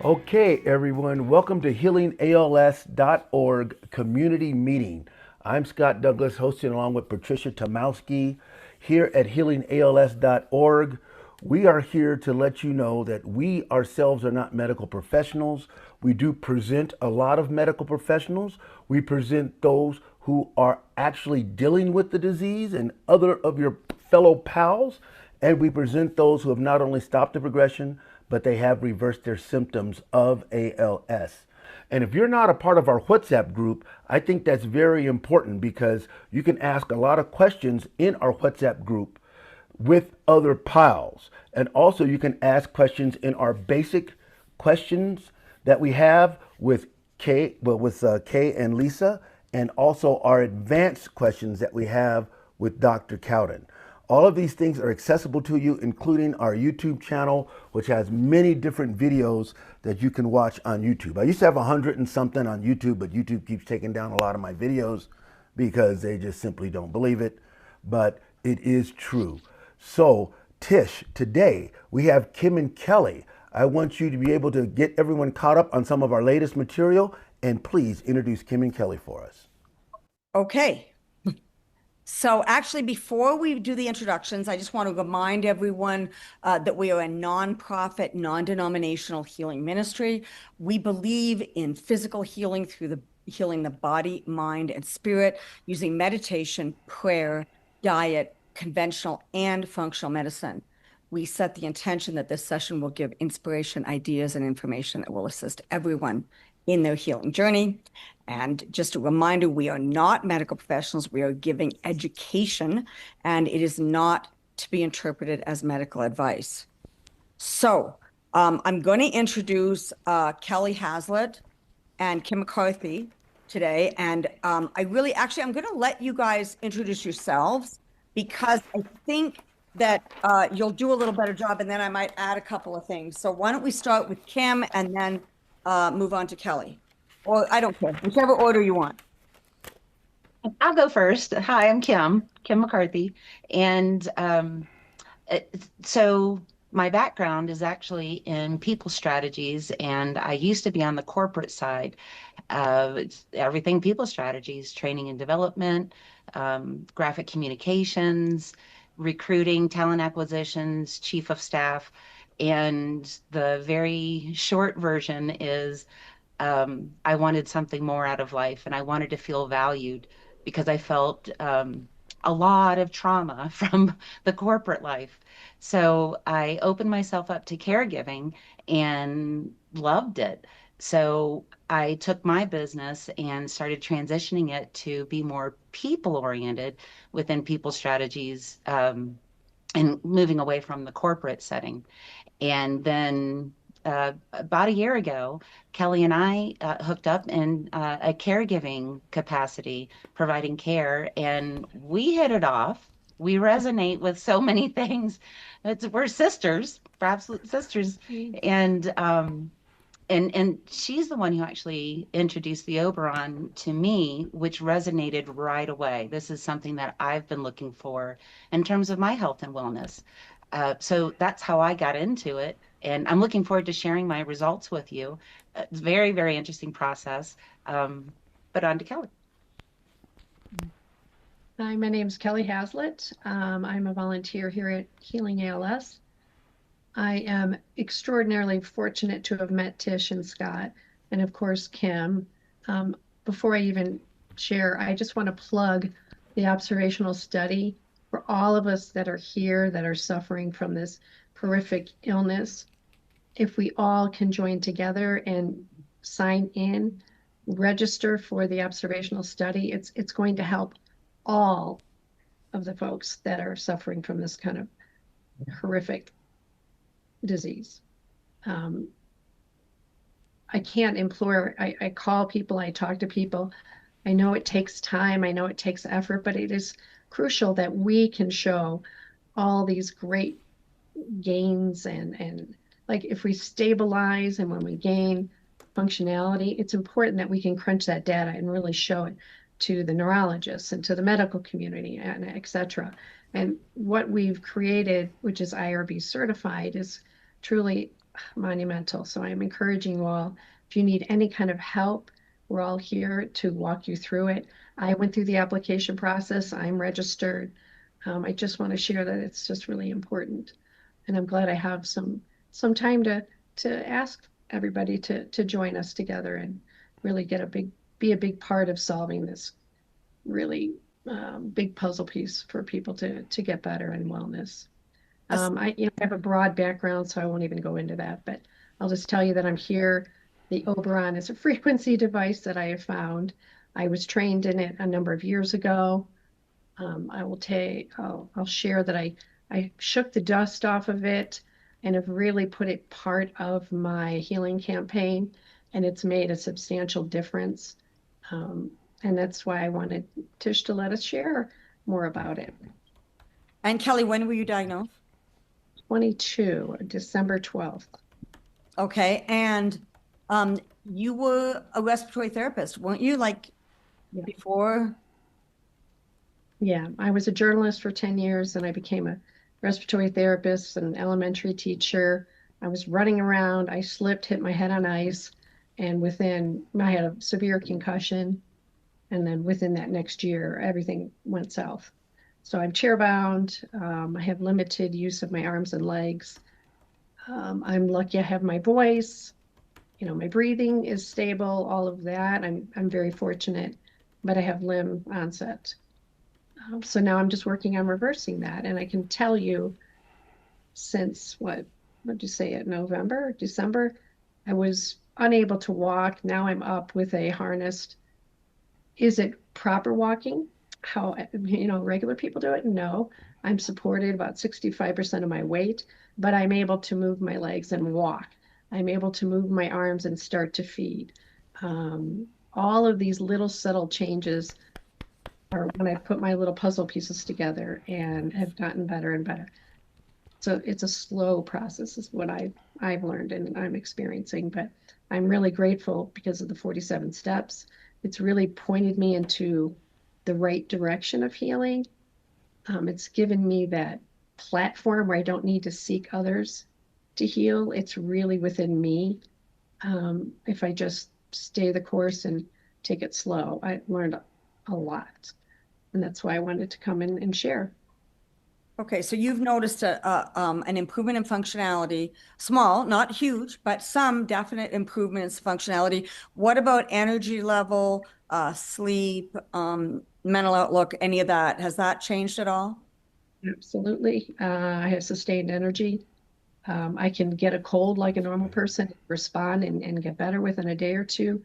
Okay, everyone, welcome to healingals.org community meeting. I'm Scott Douglas, hosting along with Patricia Tomowski here at healingals.org. We are here to let you know that we ourselves are not medical professionals. We do present a lot of medical professionals. We present those who are actually dealing with the disease and other of your fellow pals. And we present those who have not only stopped the progression, but they have reversed their symptoms of ALS. And if you're not a part of our WhatsApp group, I think that's very important because you can ask a lot of questions in our WhatsApp group with other pals. And also you can ask questions in our basic questions that we have with Kay and Lisa, and also our advanced questions that we have with Dr. Cowden. All of these things are accessible to you, including our YouTube channel, which has many different videos that you can watch on YouTube. I used to have 100 and something on YouTube, but YouTube keeps taking down a lot of my videos because they just simply don't believe it. But it is true. So, Tish, today we have Kim and Kellie. I want you to be able to get everyone caught up on some of our latest material, and please introduce Kim and Kellie for us. Okay. So actually, before we do the introductions, I just want to remind everyone that we are a nonprofit, non-denominational healing ministry. We believe in physical healing through the healing the body, mind, and spirit using meditation, prayer, diet, conventional and functional medicine. We set the intention that this session will give inspiration, ideas, and information that will assist everyone in their healing journey. And just a reminder, we are not medical professionals. We are giving education, and it is not to be interpreted as medical advice. So I'm going to introduce Kellie Hazlett and Kim McCarthy today. And I'm going to let you guys introduce yourselves because I think that you'll do a little better job, and then I might add a couple of things. So why don't we start with Kim and then move on to Kellie? Or I don't care, whichever order you want. I'll go first. Hi, I'm Kim McCarthy. And so my background is actually in people strategies, and I used to be on the corporate side of everything people strategies, training and development, graphic communications, recruiting, talent acquisitions, chief of staff. And the very short version is I wanted something more out of life, and I wanted to feel valued because I felt a lot of trauma from the corporate life. So I opened myself up to caregiving and loved it. So I took my business and started transitioning it to be more people oriented within people strategies, and moving away from the corporate setting. And then about a year ago, Kellie and I hooked up in a caregiving capacity, providing care, and we hit it off. We resonate with so many things. We're sisters, we're absolute sisters, and she's the one who actually introduced the Oberon to me, which resonated right away. This is something that I've been looking for in terms of my health and wellness. So that's how I got into it. And I'm looking forward to sharing my results with you. It's a very, very interesting process. But on to Kellie. Hi, my name is Kellie Hazlett. I'm a volunteer here at Healing ALS. I am extraordinarily fortunate to have met Tish and Scott, and of course, Kim. Before I even share, I just want to plug the observational study for all of us that are here that are suffering from this horrific illness. If we all can join together and sign in, register for the observational study, it's going to help all of the folks that are suffering from this kind of horrific disease. I can't implore, I call people, I talk to people. I know it takes time, I know it takes effort, but it is crucial that we can show all these great gains and like if we stabilize and when we gain functionality, it's important that we can crunch that data and really show it to the neurologists and to the medical community and et cetera. And what we've created, which is IRB certified, is truly monumental. So I'm encouraging you all, if you need any kind of help, we're all here to walk you through it. I went through the application process. I'm registered. I just want to share that it's just really important. And I'm glad I have some time to ask everybody to join us together and really be a big part of solving this really big puzzle piece for people to get better in wellness. I have a broad background, so I won't even go into that, but I'll just tell you that I'm here. The Oberon is a frequency device that I have found. I was trained in it a number of years ago. I'll share that I shook the dust off of it and have really put it part of my healing campaign, and it's made a substantial difference. And that's why I wanted Tish to let us share more about it. And Kellie, when were you diagnosed? 22, December 12th. Okay. And you were a respiratory therapist, weren't you? Like Yeah. before? Yeah, I was a journalist for 10 years and I became a respiratory therapist and an elementary teacher. I was running around, I slipped, hit my head on ice, and I had a severe concussion. And then within that next year, everything went south. So I'm chair-bound. I have limited use of my arms and legs. I'm lucky I have my voice. My breathing is stable, all of that. I'm very fortunate, but I have limb onset. So now I'm just working on reversing that. And I can tell you since what'd you say, November, December, I was unable to walk. Now I'm up with a harness. Is it proper walking? How, regular people do it? No. I'm supported about 65% of my weight, but I'm able to move my legs and walk. I'm able to move my arms and start to feed. All of these little subtle changes are when I put my little puzzle pieces together and have gotten better and better. So it's a slow process is what I've learned and I'm experiencing, but I'm really grateful because of the 47 steps. It's really pointed me into the right direction of healing. It's given me that platform where I don't need to seek others to heal. It's really within me. If I just stay the course and take it slow, I learned a lot. And that's why I wanted to come in and share. Okay, so you've noticed an improvement in functionality, small, not huge, but some definite improvement in functionality. What about energy level, sleep, mental outlook, any of that? Has that changed at all? Absolutely. I have sustained energy. I can get a cold like a normal person, respond and get better within a day or two.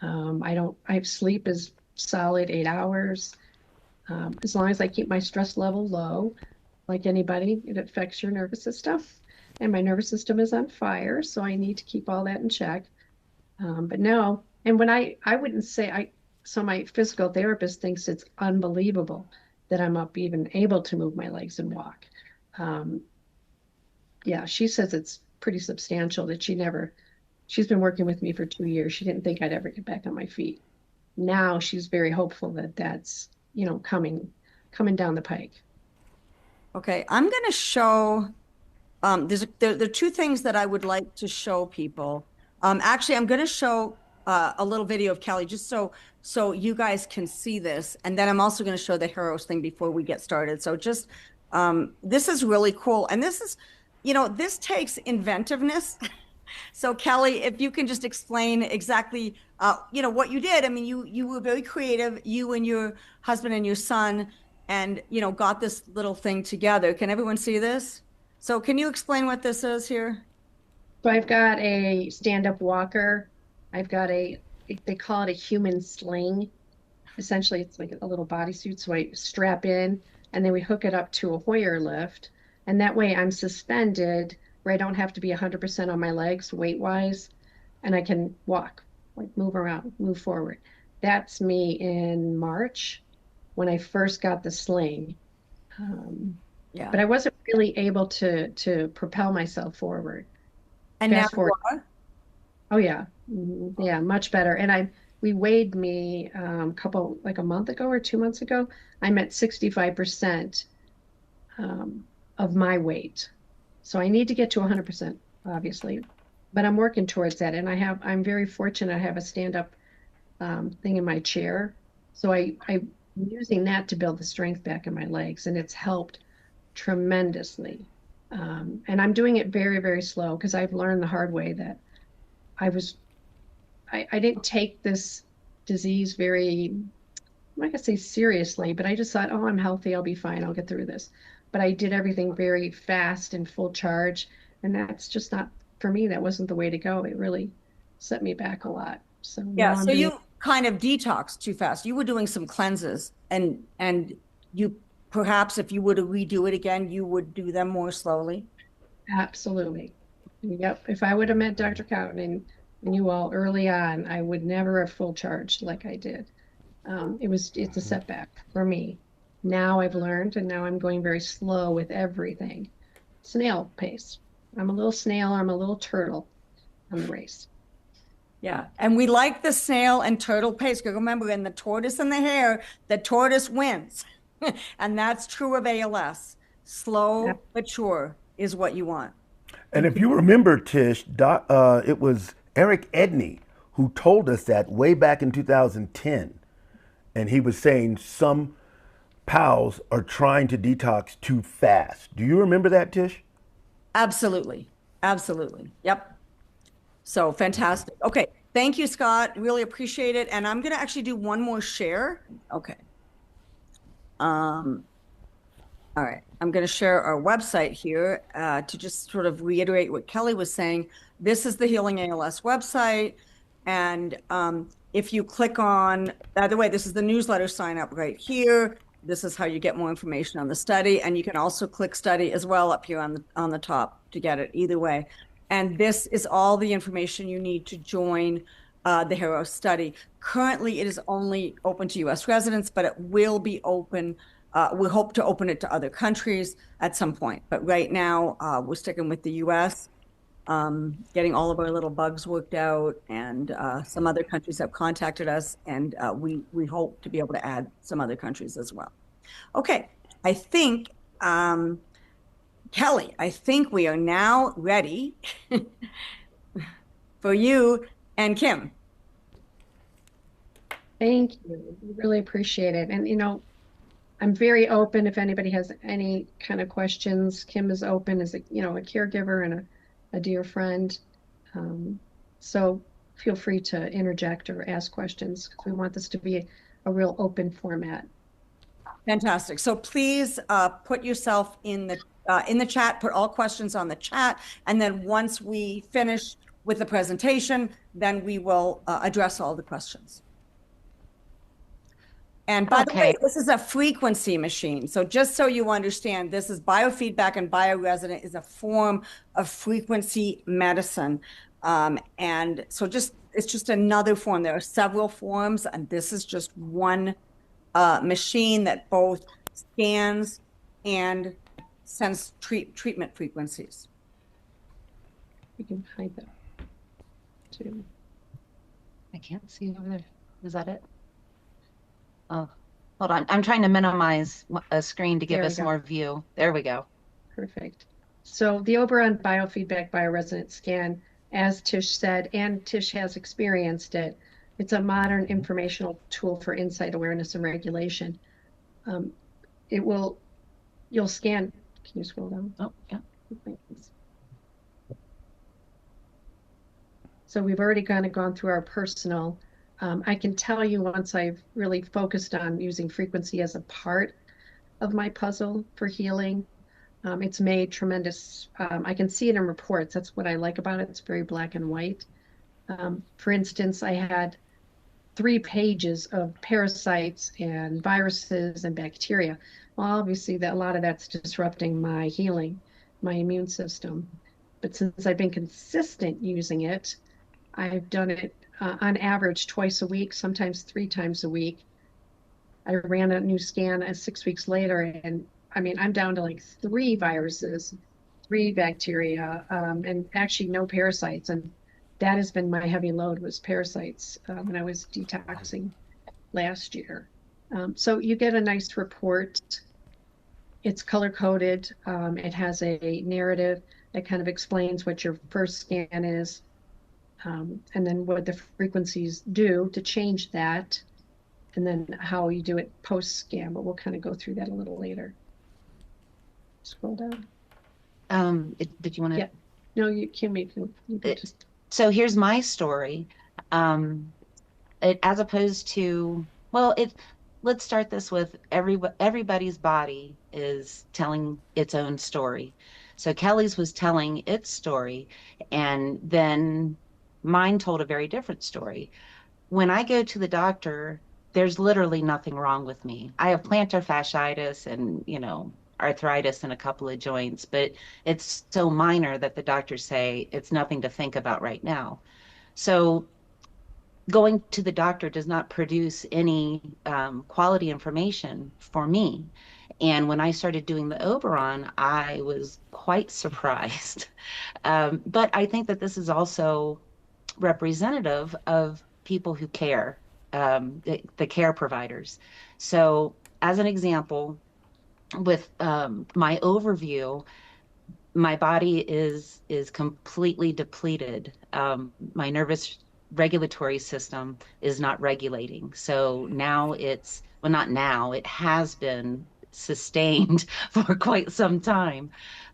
I sleep is solid 8 hours. As long as I keep my stress level low, like anybody, it affects your nervous system. And my nervous system is on fire, so I need to keep all that in check. But no, and when I wouldn't say so my physical therapist thinks it's unbelievable that I'm up even able to move my legs and walk. Yeah, she says it's pretty substantial that she's been working with me for 2 years. She didn't think I'd ever get back on my feet. Now she's very hopeful that that's, coming down the pike. Okay, I'm going to show, there are two things that I would like to show people. Actually, I'm going to show a little video of Kellie just so you guys can see this. And then I'm also going to show the heroes thing before we get started. So just, this is really cool. And this is, this takes inventiveness. So Kellie, if you can just explain exactly, what you did. I mean, you were very creative, you and your husband and your son, and, got this little thing together. Can everyone see this? So can you explain what this is here? So I've got a stand-up walker. I've got they call it a human sling. Essentially, it's like a little bodysuit. So I strap in and then we hook it up to a Hoyer lift. And that way I'm suspended where I don't have to be 100% on my legs weight-wise. And I can walk, like move around, move forward. That's me in March when I first got the sling. Yeah. But I wasn't really able to propel myself forward. And now Fast forward. you are? Oh yeah. Yeah, much better. And we weighed me like a month ago or 2 months ago. I'm at 65% of my weight. So I need to get to 100%. obviously, but I'm working towards that. And I'm very fortunate. I have a stand-up thing in my chair. So I'm using that to build the strength back in my legs, and it's helped tremendously. And I'm doing it very, very slow because I've learned the hard way that I was, I didn't take this disease very, I'm not gonna say seriously, but I just thought, oh, I'm healthy, I'll be fine, I'll get through this. But I did everything very fast and full charge, and that's just not, for me, that wasn't the way to go. It really set me back a lot. So Yeah, now I'm so doing, you kind of detoxed too fast. You were doing some cleanses, and you perhaps if you were to redo it again, you would do them more slowly. absolutely. Yep. If I would have met Dr. Cotton and you all early on, I would never have full charged like I did. It's a setback for me. Now I've learned, and now I'm going very slow with everything. Snail pace. I'm a little snail, I'm a little turtle on the race. Yeah, and we like the snail and turtle pace. Because remember, in the tortoise and the hare, the tortoise wins, and that's true of ALS. Yeah, Slow but sure is what you want. And if you remember, Tish, it was Eric Edney who told us that way back in 2010. And he was saying some pals are trying to detox too fast. Do you remember that, Tish? Absolutely, absolutely. Yep. So fantastic. Okay. Thank you, Scott. Really appreciate it. And I'm going to actually do one more share. Okay. All right. I'm going to share our website here to just sort of reiterate what Kellie was saying. This is the Healing ALS website. And if you click on, by the way, this is the newsletter sign up right here. This is how you get more information on the study. And you can also click study as well up here on the top to get it either way. And this is all the information you need to join the HERO study. Currently, it is only open to US residents, but it will be open. We hope to open it to other countries at some point. But right now, we're sticking with the US, getting all of our little bugs worked out. And some other countries have contacted us. And we hope to be able to add some other countries as well. Okay, I think, Kellie, I think we are now ready for you and Kim. thank you. Really appreciate it. And I'm very open if anybody has any kind of questions. Kim is open as a caregiver and a dear friend. So feel free to interject or ask questions because we want this to be a real open format. Fantastic. So please put yourself in the chat, put all questions on the chat. And then once we finish with the presentation, then we will address all the questions. And by the way, this is a frequency machine. So just so you understand, this is biofeedback, and bioresonant is a form of frequency medicine. And so it's just another form. There are several forms, and this is just one machine that both scans and sends treatment frequencies. We can hide that too. I can't see over there. Is that it? Oh, hold on. I'm trying to minimize a screen to give us more view. There we go. Perfect. So the Oberon biofeedback bioresonance scan, as Tish said, and Tish has experienced it, it's a modern informational tool for insight, awareness, and regulation. You'll scan. Can you scroll down? Oh, yeah. Thanks. So we've already kind of gone through our personal. I can tell you once I've really focused on using frequency as a part of my puzzle for healing, it's made tremendous. I can see it in reports. That's what I like about it. It's very black and white. For instance, I had 3 pages of parasites and viruses and bacteria. Well, obviously, a lot of that's disrupting my healing, my immune system. But since I've been consistent using it, I've done it on average twice a week, sometimes 3 times a week. I ran a new scan 6 weeks later, and I mean, I'm down to like 3 viruses, 3 bacteria, and actually no parasites. And that has been my heavy load, was parasites when I was detoxing last year. So you get a nice report. It's color coded. It has a narrative. that kind of explains what your first scan is, and then what the frequencies do to change that, and then how you do it post-scan, but we'll kind of go through that a little later. Scroll down. Did you want to? Yeah. No, you can make it. So here's my story. As opposed to, well, let's start this with everybody's body is telling its own story. So Kellie's was telling its story, and then mine told a very different story. When I go to the doctor, there's literally nothing wrong with me. I have plantar fasciitis and, arthritis in a couple of joints, but it's so minor that the doctors say it's nothing to think about right now. So going to the doctor does not produce any quality information for me. And when I started doing the Oberon, I was quite surprised. But I think that this is also representative of people who care, the care providers. So, as an example, with my overview, my body is completely depleted. My nervous regulatory system is not regulating. So now well, not now, it has been sustained for quite some time.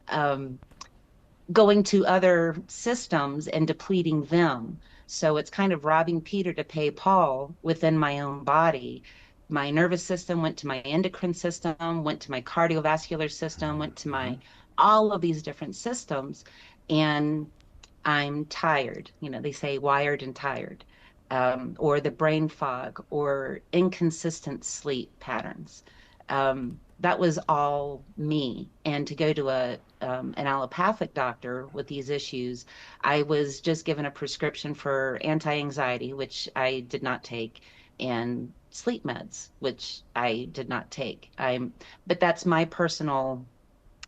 Um, Going to other systems and depleting them. So it's kind of robbing Peter to pay Paul within my own body. My nervous system went to my endocrine system, went to my cardiovascular system, went to my all of these different systems. And I'm tired. They say wired and tired, or the brain fog, or inconsistent sleep patterns. That was all me. And to go to an allopathic doctor with these issues, I was just given a prescription for anti-anxiety, which I did not take, and sleep meds, which I did not take. But that's my personal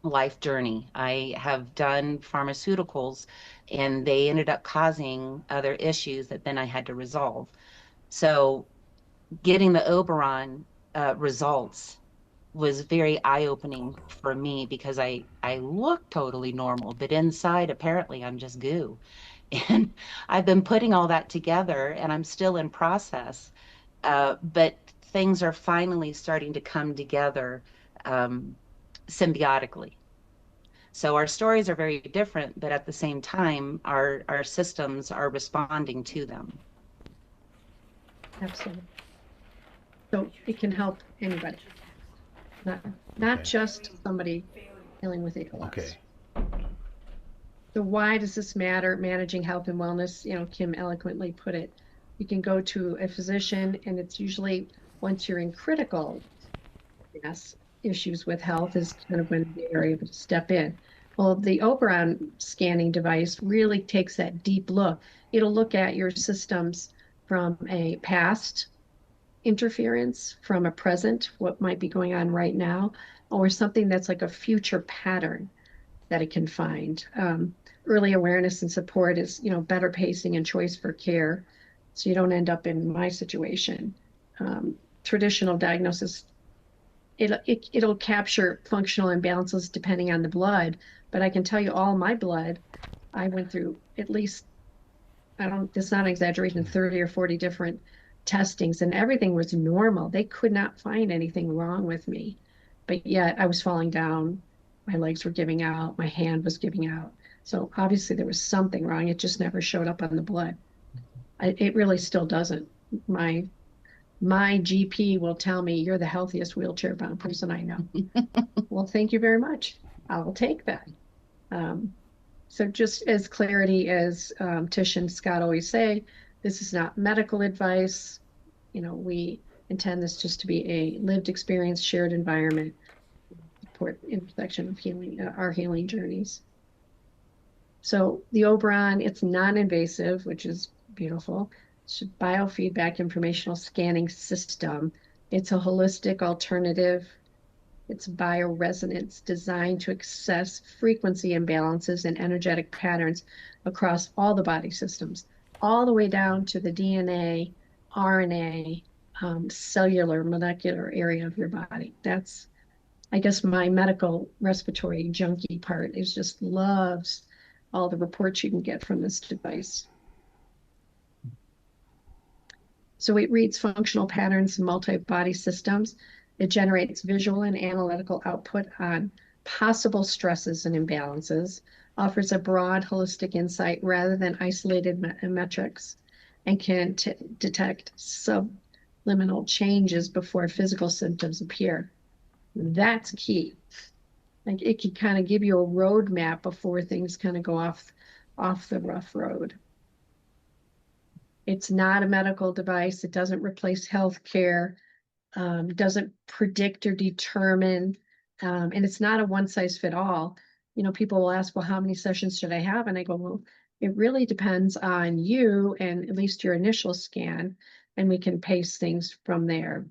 life journey. I have done pharmaceuticals and they ended up causing other issues that then I had to resolve. So getting the Oberon results was very eye-opening for me because I look totally normal, but inside apparently I'm just goo. And I've been putting all that together and I'm still in process. But things are finally starting to come together symbiotically. So our stories are very different, but at the same time, our systems are responding to them. Absolutely. So it can help anybody, not just somebody dealing with ALS. Okay. So why does this matter? Managing health and wellness, Kim eloquently put it. You can go to a physician, and it's usually once you're in critical issues with health is kind of when they're able to step in. Well, the Oberon scanning device really takes that deep look. It'll look at your systems from a past interference, from a present, what might be going on right now, or something that's like a future pattern that it can find. Early awareness and support is, better pacing and choice for care, so you don't end up in my situation. Traditional diagnosis, it'll capture functional imbalances depending on the blood, but I can tell you all my blood, I went through at least, it's not an exaggeration, 30 or 40 different testings, and everything was normal. They could not find anything wrong with me, but yet I was falling down. My legs were giving out. My hand was giving out. So obviously there was something wrong. It just never showed up on the blood. It really still doesn't. My GP will tell me you're the healthiest wheelchair-bound person I know. Well, thank you very much. I will take that. So just as clarity as Tish and Scott always say, this is not medical advice. We intend this just to be a lived experience, shared environment, support intersection of healing, our healing journeys. So the Oberon, it's non-invasive, which is beautiful. It's a biofeedback informational scanning system. It's a holistic alternative. It's bioresonance designed to assess frequency imbalances and energetic patterns across all the body systems, all the way down to the DNA, RNA, cellular, molecular area of your body. That's I guess my medical respiratory junkie part is just loves all the reports you can get from this device. So it reads functional patterns in multi-body systems. It generates visual and analytical output on possible stresses and imbalances, offers a broad holistic insight rather than isolated metrics, and can detect subliminal changes before physical symptoms appear. That's key. Like it can kind of give you a roadmap before things kind of go off the rough road. It's not a medical device. It doesn't replace healthcare, doesn't predict or determine, and it's not a one size fit all. You know, people will ask, well, how many sessions should I have? And I go, well, it really depends on you and at least your initial scan, and we can pace things from there.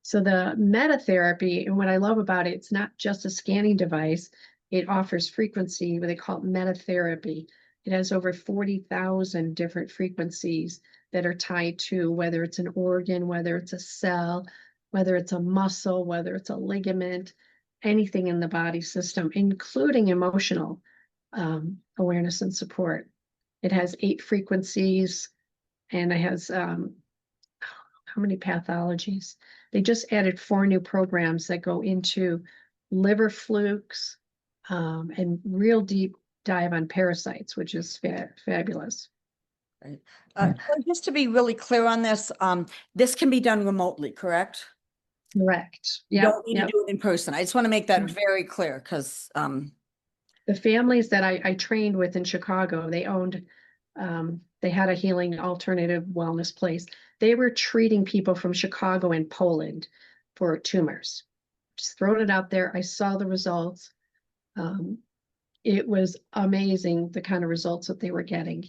So the metatherapy, and what I love about it, it's not just a scanning device. It offers frequency, what they call metatherapy. It has over 40,000 different frequencies that are tied to whether it's an organ, whether it's a cell, whether it's a muscle, whether it's a ligament, anything in the body system, including emotional awareness and support. It has 8 frequencies, and it has how many pathologies? They just added 4 new programs that go into liver flukes and real deep dive on parasites, which is fabulous. Right. Just to be really clear on this, this can be done remotely, correct? Correct. You Yeah. don't need to do it in person. I just want to make that very clear because the families that I trained with in Chicago, they owned, they had a healing alternative wellness place. They were treating people from Chicago and Poland for tumors. Just throwing it out there. I saw the results. It was amazing the kind of results that they were getting.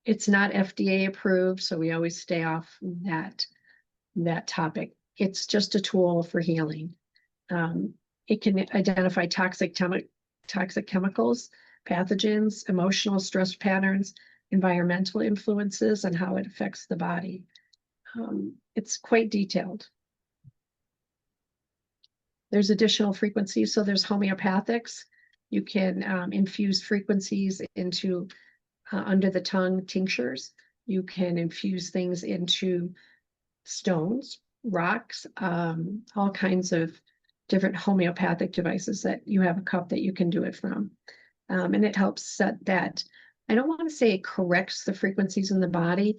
It's not FDA approved, so we always stay off that topic. It's just a tool for healing. It can identify toxic chemicals, pathogens, emotional stress patterns, environmental influences, and how it affects the body. It's quite detailed. There's additional frequencies. So there's homeopathics. You can infuse frequencies into under the tongue tinctures. You can infuse things into stones, rocks, all kinds of different homeopathic devices that you have a cup that you can do it from. And it helps set that. I don't want to say it corrects the frequencies in the body.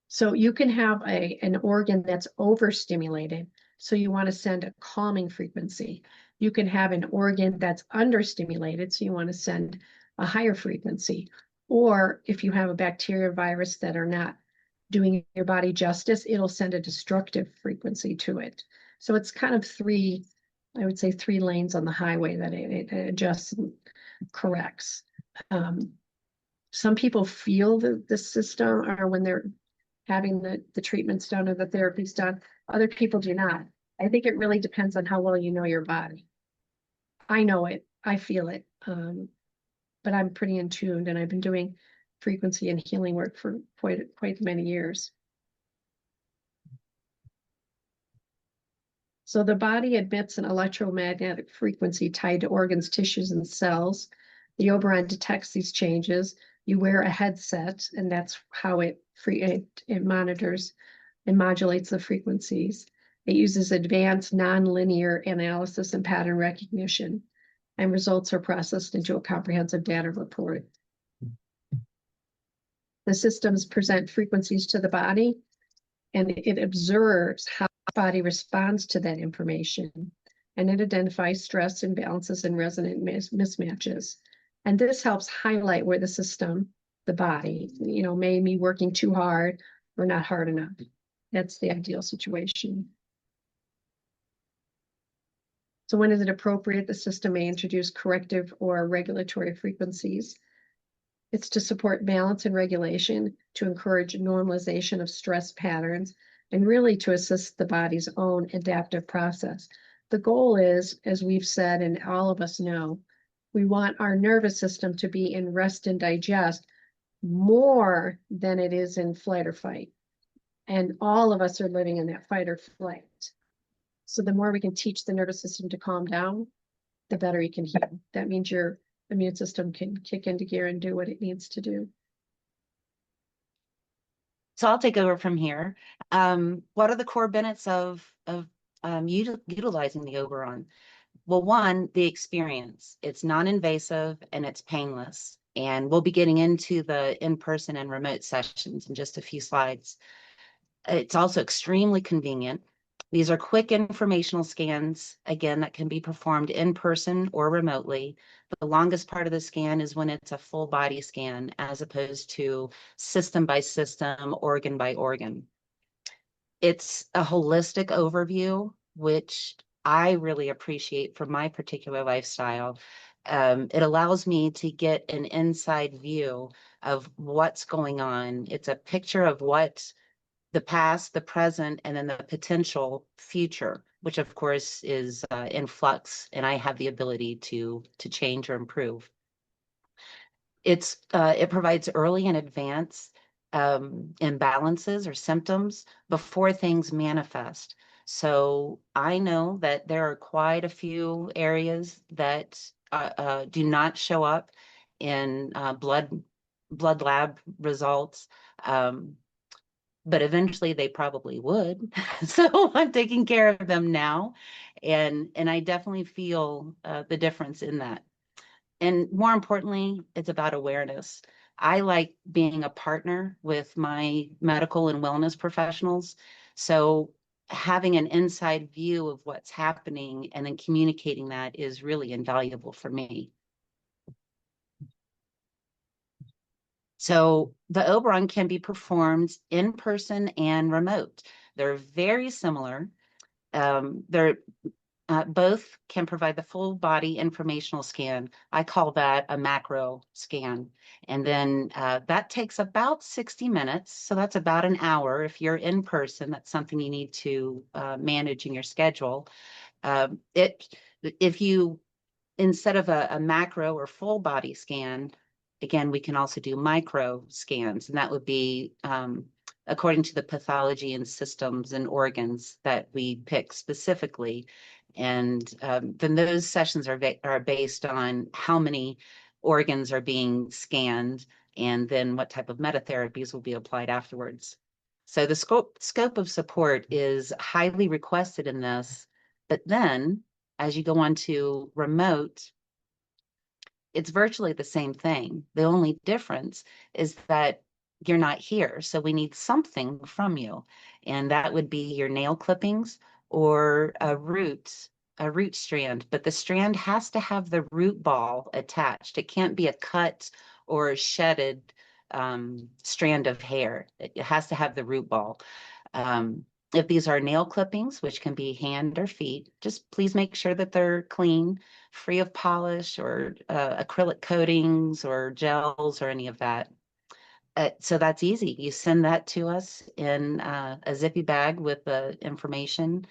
So you can have an organ that's overstimulated. So you want to send a calming frequency. You can have an organ that's understimulated. So you want to send a higher frequency. Or if you have a bacteria, virus that are not doing your body justice, it'll send a destructive frequency to it. So it's kind of I would say 3 lanes on the highway that it adjusts and corrects. Some people feel the system, or when they're having the treatments done or the therapies done. Other people do not. I think it really depends on how well you know your body. I know it, I feel it, but I'm pretty in tune, and I've been doing frequency and healing work for quite many years. So the body emits an electromagnetic frequency tied to organs, tissues, and cells. The Oberon detects these changes. You wear a headset, and that's how it monitors and modulates the frequencies. It uses advanced nonlinear analysis and pattern recognition, and results are processed into a comprehensive data report. The systems present frequencies to the body, and it observes how the body responds to that information, and it identifies stress imbalances and resonant mismatches. And this helps highlight where the system, the body, may be working too hard or not hard enough. That's the ideal situation. So when is it appropriate? The system may introduce corrective or regulatory frequencies. It's to support balance and regulation, to encourage normalization of stress patterns, and really to assist the body's own adaptive process. The goal is, as we've said, and all of us know, we want our nervous system to be in rest and digest more than it is in flight or fight. And all of us are living in that fight or flight. So the more we can teach the nervous system to calm down, the better you can heal. That means your immune system can kick into gear and do what it needs to do. So I'll take over from here. What are the core benefits of utilizing the Oberon? Well, one, the experience. It's non-invasive and it's painless. And we'll be getting into the in-person and remote sessions in just a few slides. It's also extremely convenient. These are quick informational scans, again, that can be performed in person or remotely. The longest part of the scan is when it's a full body scan, as opposed to system by system, organ by organ. It's a holistic overview, which I really appreciate for my particular lifestyle. It allows me to get an inside view of what's going on. It's a picture of what the past, the present, and then the potential future, which of course is in flux, and I have the ability to change or improve. It provides early and advanced imbalances or symptoms before things manifest. So I know that there are quite a few areas that do not show up in blood lab results. But eventually they probably would. So I'm taking care of them now. And I definitely feel the difference in that. And more importantly, it's about awareness. I like being a partner with my medical and wellness professionals. So having an inside view of what's happening and then communicating that is really invaluable for me. So the Oberon can be performed in person and remote. They're very similar. They're both can provide the full body informational scan. I call that a macro scan. And then that takes about 60 minutes. So that's about an hour. If you're in person, that's something you need to manage in your schedule. If you, instead of a macro or full body scan, again, we can also do micro scans, and that would be according to the pathology and systems and organs that we pick specifically. And then those sessions are based on how many organs are being scanned, and then what type of metatherapies will be applied afterwards. So the scope of support is highly requested in this, but then as you go on to remote, it's virtually the same thing. The only difference is that you're not here. So we need something from you. And that would be your nail clippings or a root strand. But the strand has to have the root ball attached. It can't be a cut or a shedded strand of hair. It has to have the root ball. If these are nail clippings, which can be hand or feet, just please make sure that they're clean, free of polish or acrylic coatings or gels or any of that. So that's easy. You send that to us in a zippy bag with the information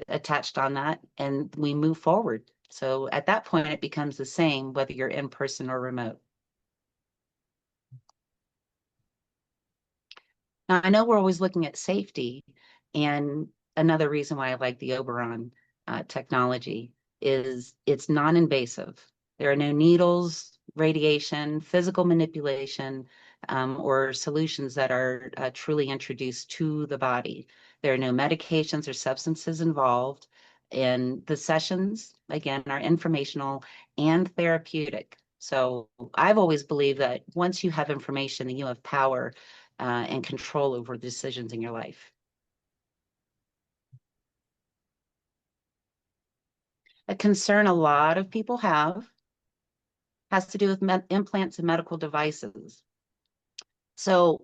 attached on that, and we move forward. So at that point, it becomes the same whether you're in person or remote. Now, I know we're always looking at safety, and another reason why I like the Oberon technology is it's non-invasive. There are no needles, radiation, physical manipulation, or solutions that are truly introduced to the body. There are no medications or substances involved, and the sessions, again, are informational and therapeutic. So I've always believed that once you have information, then you have power and control over decisions in your life. A concern a lot of people have has to do with implants and medical devices. So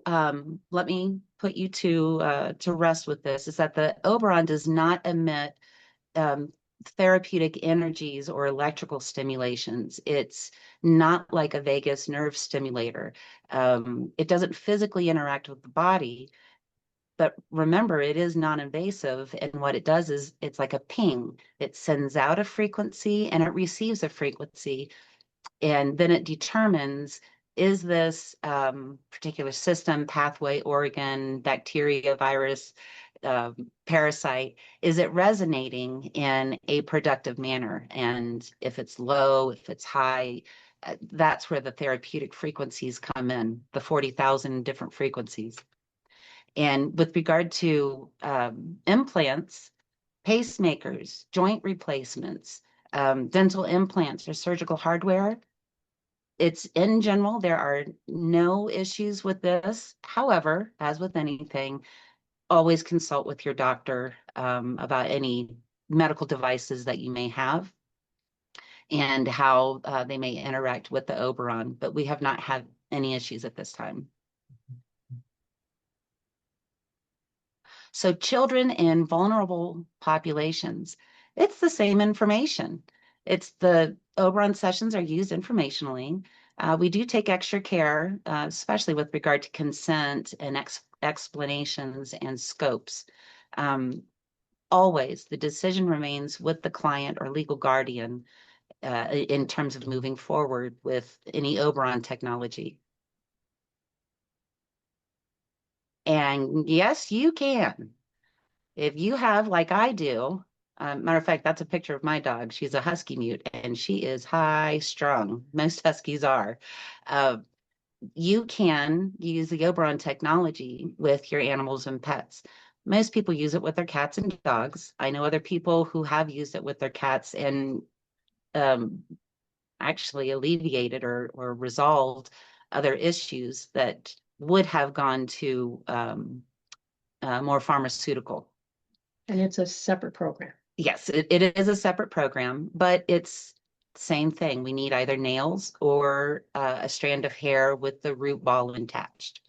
let me put you to rest with this, is that the Oberon does not emit therapeutic energies or electrical stimulations. It's not like a vagus nerve stimulator. It doesn't physically interact with the body, but remember, it is non-invasive, and what it does is it's like a ping. It sends out a frequency and it receives a frequency, and then it determines is this particular system, pathway, organ, bacteria, virus, parasite, is it resonating in a productive manner? And if it's low, if it's high, that's where the therapeutic frequencies come in, the 40,000 different frequencies. And with regard to implants, pacemakers, joint replacements, dental implants, or surgical hardware, it's in general, there are no issues with this. However, as with anything, always consult with your doctor about any medical devices that you may have and how they may interact with the Oberon, but we have not had any issues at this time. So children in vulnerable populations, it's the same information. It's the Oberon sessions are used informationally. We do take extra care, especially with regard to consent and explanations and scopes. Always, the decision remains with the client or legal guardian in terms of moving forward with any Oberon technology. And yes, you can. If you have, like I do, matter of fact, that's a picture of my dog. She's a husky mute, and she is high strung. Most huskies are. You can use the Oberon technology with your animals and pets. Most people use it with their cats and dogs. I know other people who have used it with their cats and actually alleviated or resolved other issues that would have gone to more pharmaceutical. And it's a separate program. Yes, it is a separate program, but it's the same thing. We need either nails or a strand of hair with the root ball attached.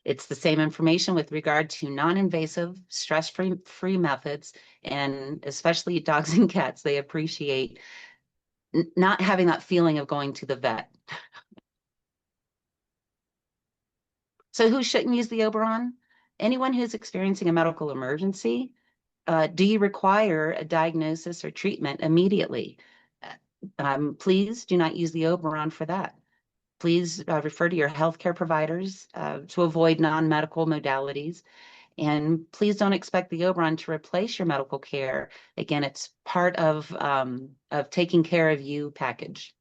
It's the same information with regard to non-invasive, stress-free methods, and especially dogs and cats, they appreciate not having that feeling of going to the vet. So who shouldn't use the Oberon? Anyone who's experiencing a medical emergency. Do you require a diagnosis or treatment immediately? Please do not use the Oberon for that. Please refer to your healthcare providers to avoid non-medical modalities. And please don't expect the Oberon to replace your medical care. Again, it's part of taking care of you package.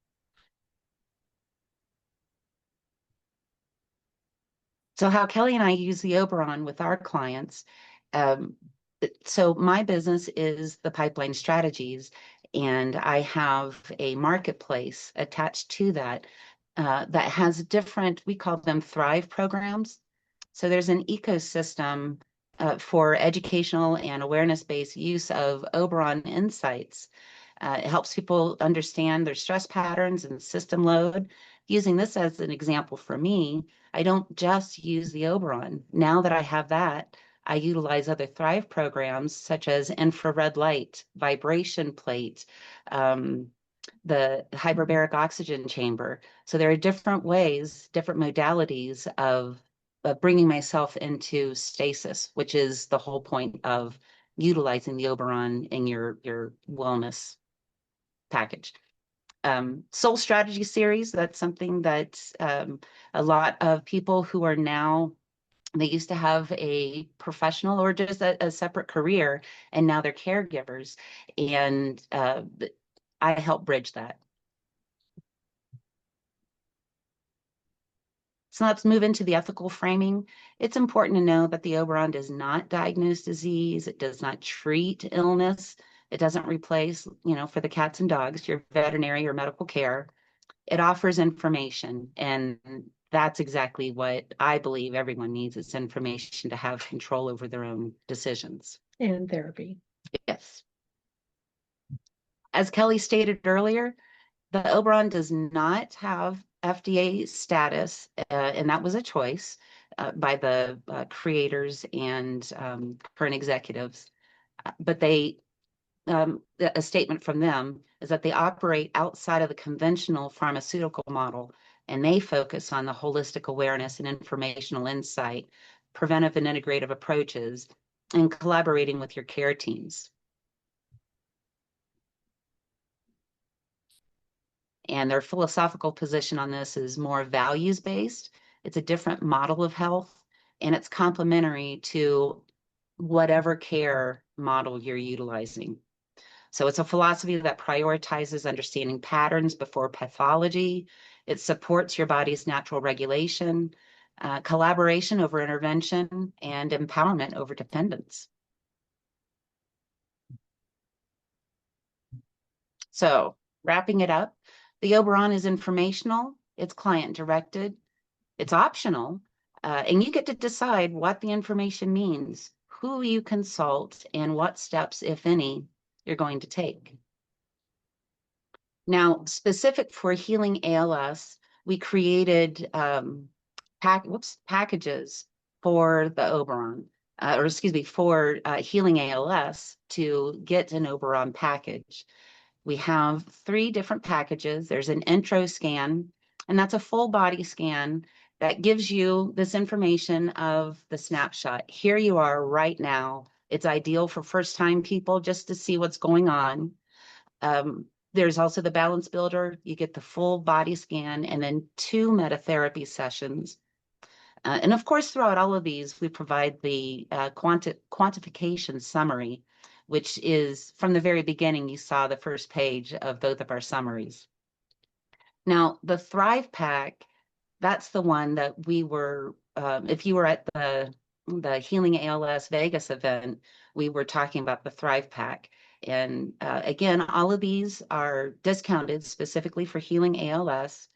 So how Kellie and I use the Oberon with our clients. So my business is the Pipeline Strategies, and I have a marketplace attached to that that has different, we call them Thrive programs. So there's an ecosystem for educational and awareness-based use of Oberon insights. It helps people understand their stress patterns and system load. Using this as an example for me, I don't just use the Oberon. Now that I have that, I utilize other Thrive programs such as infrared light, vibration plate, the hyperbaric oxygen chamber. So there are different ways, different modalities of bringing myself into stasis, which is the whole point of utilizing the Oberon in your wellness package. Soul Strategy Series, that's something that a lot of people who are now, they used to have a professional or just a separate career, and now they're caregivers. And I help bridge that. So let's move into the ethical framing. It's important to know that the Oberon does not diagnose disease. It does not treat illness. It doesn't replace, for the cats and dogs, your veterinary or medical care. It offers information, and that's exactly what I believe everyone needs. It's information to have control over their own decisions. And therapy. Yes. As Kellie stated earlier, the Oberon does not have FDA status, and that was a choice by the creators and current executives. But a statement from them is that they operate outside of the conventional pharmaceutical model, and they focus on the holistic awareness and informational insight, preventive and integrative approaches, and collaborating with your care teams. And their philosophical position on this is more values-based. It's a different model of health, and it's complementary to whatever care model you're utilizing. So it's a philosophy that prioritizes understanding patterns before pathology. It supports your body's natural regulation, collaboration over intervention, and empowerment over dependence. So wrapping it up, the Oberon is informational, it's client-directed, it's optional, and you get to decide what the information means, who you consult, and what steps, if any, you're going to take. Now, specific for Healing ALS, we created packages for the Oberon, for Healing ALS to get an Oberon package. We have 3 different packages. There's an intro scan, and that's a full body scan that gives you this information of the snapshot. Here you are right now. It's ideal for first-time people just to see what's going on. There's also the balance builder. You get the full body scan and then 2 metatherapy sessions. And of course, throughout all of these, we provide the quantification summary, which is from the very beginning, you saw the first page of both of our summaries. Now, the Thrive Pack, that's the one that we were, if you were at the Healing ALS Vegas event, we were talking about the Thrive Pack. And again, all of these are discounted specifically for Healing ALS,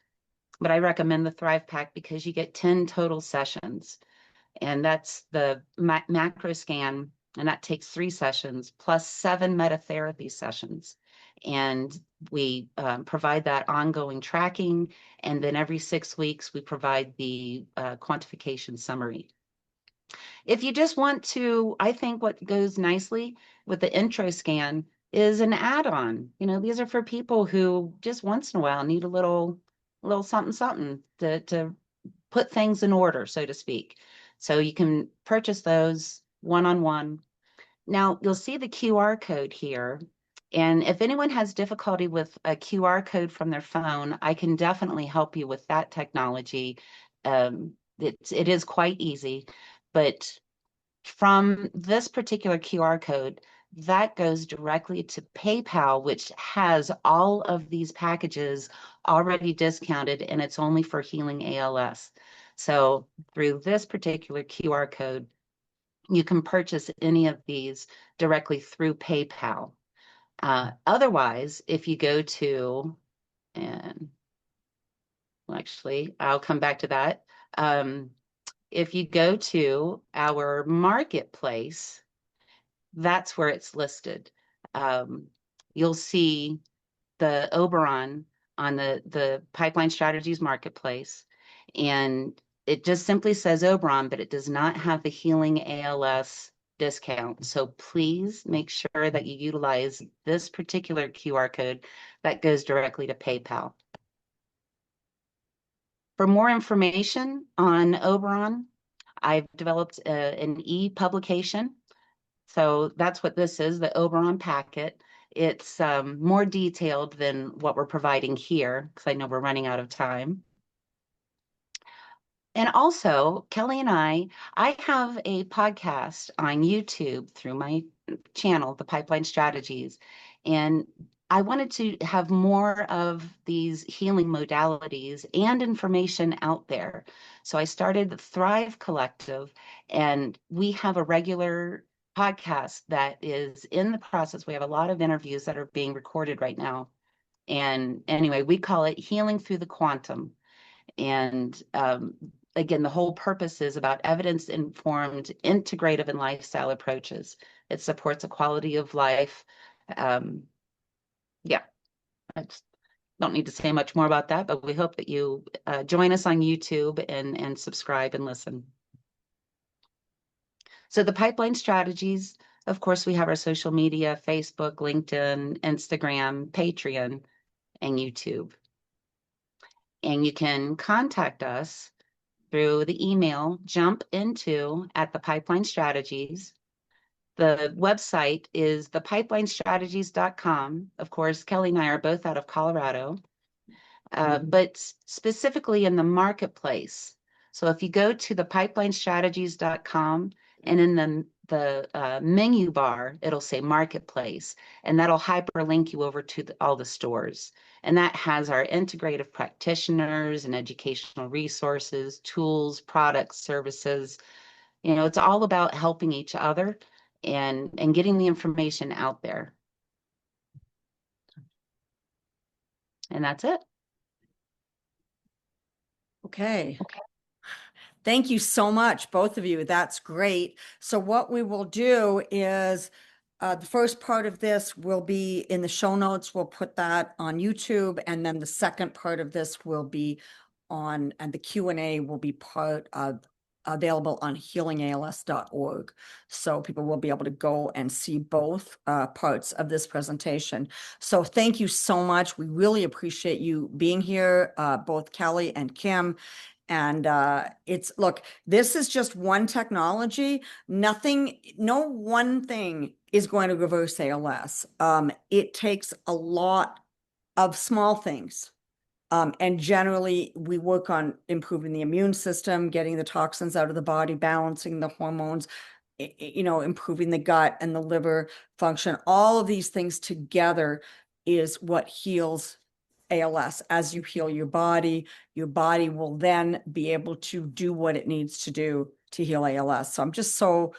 but I recommend the Thrive Pack because you get 10 total sessions. And that's the macro scan, and that takes 3 sessions plus 7 metatherapy sessions. And we provide that ongoing tracking, and then every 6 weeks we provide the quantification summary. If you just want to, I think what goes nicely with the intro scan is an add-on. You know, these are for people who just once in a while need a little something to put things in order, so to speak. So you can purchase those one-on-one. Now, you'll see the QR code here. And if anyone has difficulty with a QR code from their phone, I can definitely help you with that technology. It is quite easy. But from this particular QR code, that goes directly to PayPal, which has all of these packages already discounted, and it's only for Healing ALS. So through this particular QR code, you can purchase any of these directly through PayPal. Otherwise, if you go to, and well, actually, I'll come back to that. If you go to our marketplace, that's where it's listed. You'll see the Oberon on the Pipeline Strategies marketplace, and it just simply says Oberon, but it does not have the Healing ALS discount. So please make sure that you utilize this particular QR code that goes directly to PayPal. For more information on Oberon, I've developed an e-publication. So that's what this is, the Oberon packet. It's more detailed than what we're providing here, because I know we're running out of time. And also, Kellie and I have a podcast on YouTube through my channel, The Pipeline Strategies. And I wanted to have more of these healing modalities and information out there. So I started the Thrive Collective, and we have a regular podcast that is in the process. We have a lot of interviews that are being recorded right now. And anyway, we call it Healing Through the Quantum. And again, the whole purpose is about evidence-informed, integrative, and lifestyle approaches. It supports a quality of life. Yeah, I just don't need to say much more about that, but we hope that you join us on YouTube and subscribe and listen. So the Pipeline Strategies, of course, we have our social media, Facebook, LinkedIn, Instagram, Patreon, and YouTube. And you can contact us through the email jumpinto@the Pipeline Strategies. The website is thepipelinestrategies.com. Of course, Kellie and I are both out of Colorado. but specifically in the marketplace. So if you go to the pipelinestrategies.com, and in the menu bar, it'll say marketplace, and that'll hyperlink you over to all the stores. And that has our integrative practitioners and educational resources, tools, products, services. You know, it's all about helping each other and getting the information out there. And that's it. Okay. Thank you so much, both of you. That's great. So what we will do is the first part of this will be in the show notes. We'll put that on YouTube. And then the second part of this will be on, and the Q&A will be part of available on healingals.org. So people will be able to go and see both parts of this presentation. So thank you so much. We really appreciate you being here, both Kellie and Kim. And look, this is just one technology. No one thing is going to reverse ALS. It takes a lot of small things. And generally, we work on improving the immune system, getting the toxins out of the body, balancing the hormones, improving the gut and the liver function. All of these things together is what heals ALS. As you heal your body will then be able to do what it needs to do to heal ALS. So I'm just so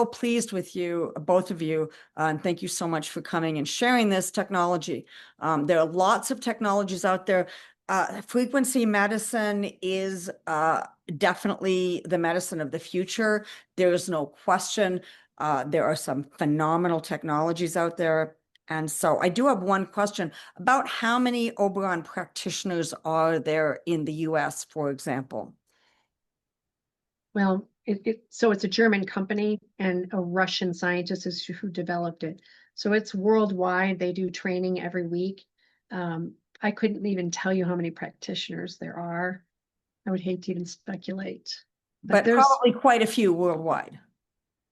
pleased with you, both of you, and thank you so much for coming and sharing this technology. There are lots of technologies out there. Frequency medicine is definitely the medicine of the future. There is no question. There are some phenomenal technologies out there. And so I do have one question about how many Oberon practitioners are there in the US, for example? Well, so it's a German company, and a Russian scientist is who developed it. So it's worldwide. They do training every week. I couldn't even tell you how many practitioners there are. I would hate to even speculate. But there's probably quite a few worldwide.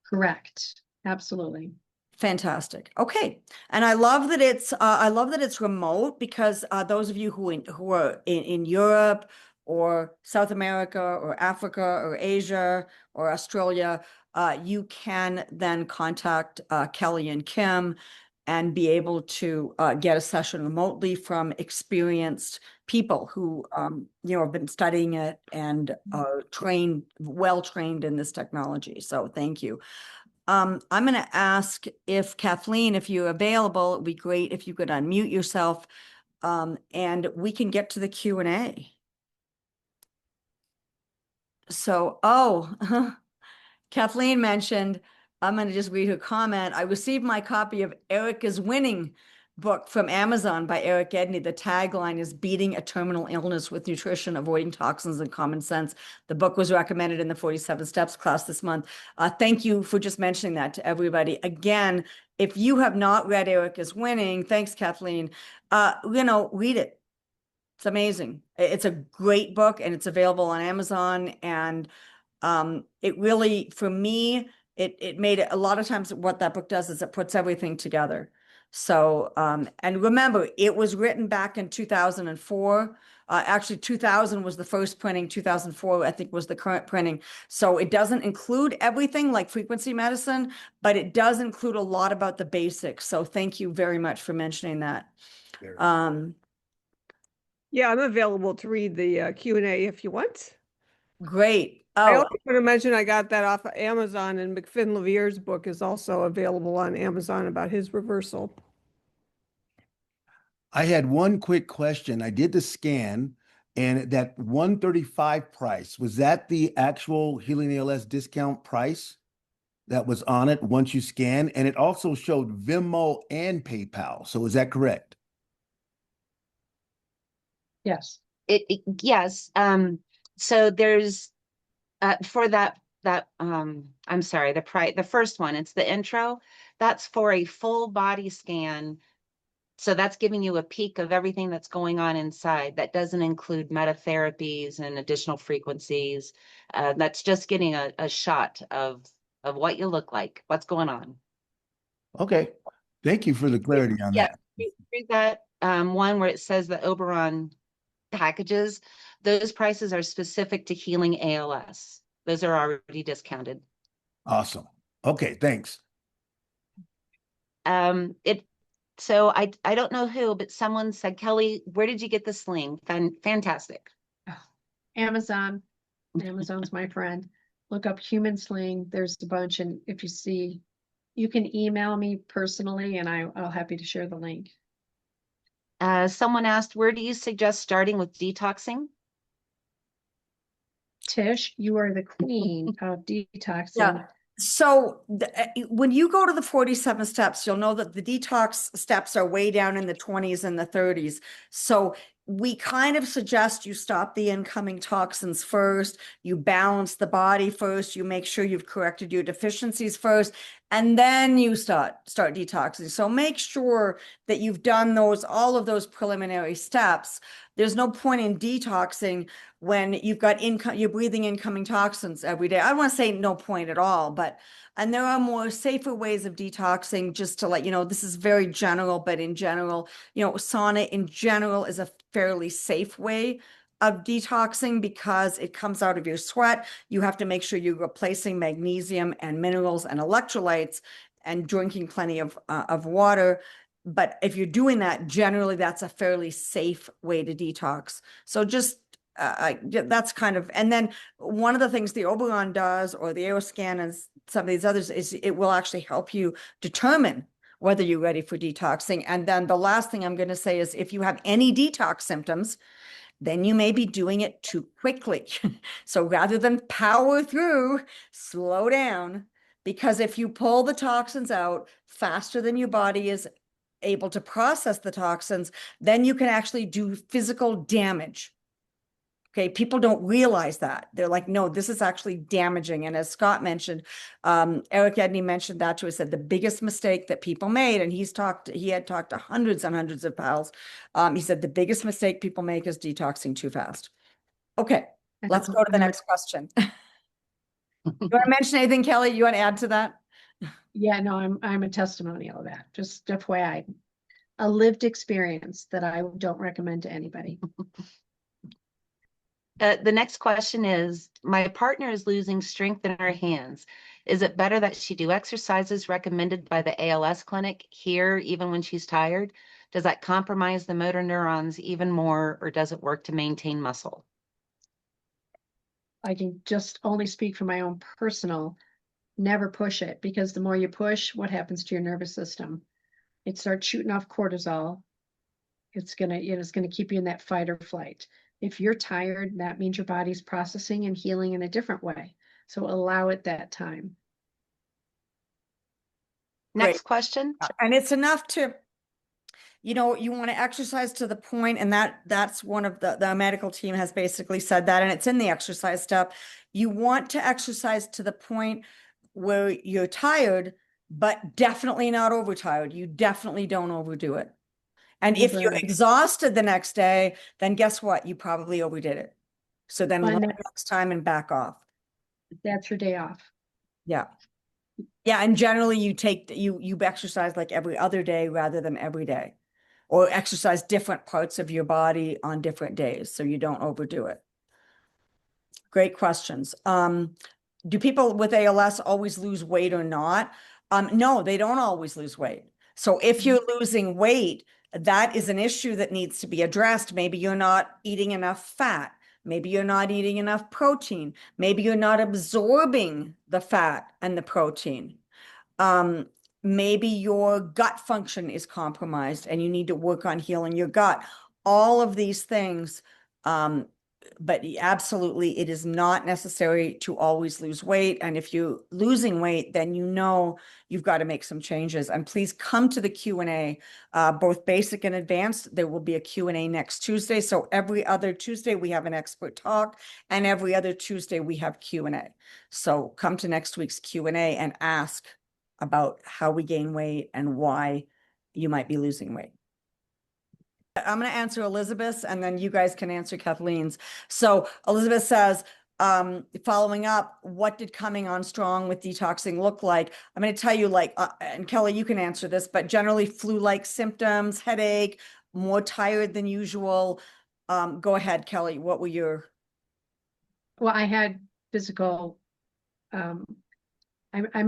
Correct. Absolutely. Fantastic. Okay. And I love that it's remote, because those of you who are in Europe or South America or Africa or Asia or Australia, you can then contact Kellie and Kim and be able to get a session remotely from experienced people who have been studying it and are well trained in this technology. So thank you. I'm going to ask if Kathleen, if you're available, it'd be great if you could unmute yourself, and we can get to the Q&A. So, Kathleen mentioned, I'm going to just read her comment. I received my copy of Eric is Winning book from Amazon by Eric Edney. The tagline is Beating a Terminal Illness with Nutrition, Avoiding Toxins and Common Sense. The book was recommended in the 47 Steps class this month. Thank you for just mentioning that to everybody. Again, if you have not read Eric is Winning, thanks, Kathleen, read it. It's amazing. It's a great book, and it's available on Amazon. And it really, for me, it made it, a lot of times what that book does is it puts everything together. So, and remember, it was written back in 2004. Actually, 2000 was the first printing. 2004, I think, was the current printing. So it doesn't include everything like frequency medicine, but it does include a lot about the basics. So thank you very much for mentioning that. Yeah, I'm available to read the Q&A if you want. Great. I Oh, also want to mention I got that off of Amazon, and McFinn Levier's book is also available on Amazon about his reversal. I had one quick question. I did the scan, and that 135 price, was that the actual Healing ALS discount price that was on it once you scan? And it also showed Venmo and PayPal. So is that correct? Yes. Yes. So there's for that I'm sorry, the first one, it's the intro. That's for a full body scan. So that's giving you a peek of everything that's going on inside. That doesn't include metatherapies and additional frequencies. That's just getting a shot of what you look like, what's going on. Okay. Thank you for the clarity on that. Read that one where it says the Oberon packages, those prices are specific to Healing ALS. Those are already discounted. Awesome. Okay, thanks. So I don't know who, but someone said, Kelly, where did you get the sling? Fantastic. Oh, Amazon. Amazon's my friend. Look up human sling. There's a bunch. And if you see, you can email me personally and I'll happy to share the link. Someone asked, where do you suggest starting with detoxing? Tish, you are the queen of detoxing. Yeah. So when you go to the 47 steps, you'll know that the detox steps are way down in the 20s and the 30s. So we kind of suggest you stop the incoming toxins first, you balance the body first, you make sure you've corrected your deficiencies first, and then you start detoxing. So make sure that you've done all of those preliminary steps. There's no point in detoxing when you've got you're breathing incoming toxins every day. I don't want to say no point at all, and there are more safer ways of detoxing, just to let you know. This is very general, but in general, sauna in general is a fairly safe way of detoxing because it comes out of your sweat. You have to make sure you're replacing magnesium and minerals and electrolytes and drinking plenty of water. But if you're doing that, generally that's a fairly safe way to detox. So just that's kind of, and then one of the things the Oberon does, or the Aeroscan and some of these others, is it will actually help you determine whether you're ready for detoxing. And then the last thing I'm going to say is if you have any detox symptoms, then you may be doing it too quickly. So rather than power through, slow down, because if you pull the toxins out faster than your body is able to process the toxins, then you can actually do physical damage. Okay, people don't realize that. They're like, no, this is actually damaging. And as Scott mentioned, Eric Edney mentioned that to us, said the biggest mistake that people made, and he had talked to hundreds and hundreds of pals. He said the biggest mistake people make is detoxing too fast. Okay, let's go to the next question. You want to mention anything, Kelly? You want to add to that? Yeah, no, I'm a testimonial of that. Just FYI, a lived experience that I don't recommend to anybody. The next question is, my partner is losing strength in her hands. Is it better that she do exercises recommended by the ALS clinic here, even when she's tired? Does that compromise the motor neurons even more, or does it work to maintain muscle? I can just only speak from my own personal, never push it, because the more you push, what happens to your nervous system? It starts shooting off cortisol. It's gonna keep you in that fight or flight. If you're tired, that means your body's processing and healing in a different way. So allow it that time. Next question. And it's enough to, you want to exercise to the point, and that's one of the medical team has basically said that, and it's in the exercise stuff. You want to exercise to the point where you're tired, but definitely not overtired. You definitely don't overdo it. And if you're exhausted the next day, then guess what? You probably overdid it. So then learn next time and back off. That's your day off. Yeah. Yeah. And generally you exercise like every other day rather than every day, or exercise different parts of your body on different days so you don't overdo it. Great questions. Do people with ALS always lose weight or not? No, they don't always lose weight. So if you're losing weight, that is an issue that needs to be addressed. Maybe you're not eating enough fat. Maybe you're not eating enough protein. Maybe you're not absorbing the fat and the protein. Maybe your gut function is compromised and you need to work on healing your gut. All of these things, but absolutely, it is not necessary to always lose weight. And if you're losing weight, then you've got to make some changes. And please come to the Q&A, both basic and advanced. There will be a Q&A next Tuesday. So every other Tuesday, we have an expert talk, and every other Tuesday, we have Q&A. So come to next week's Q&A and ask about how we gain weight and why you might be losing weight. I'm going to answer Elizabeth's, and then you guys can answer Kathleen's. So Elizabeth says, following up, what did coming on strong with detoxing look like? I'm going to tell you, and Kelly, you can answer this, but generally flu-like symptoms, headache, more tired than usual, Go ahead, Kelly. What were your? Well, I had physical, I'm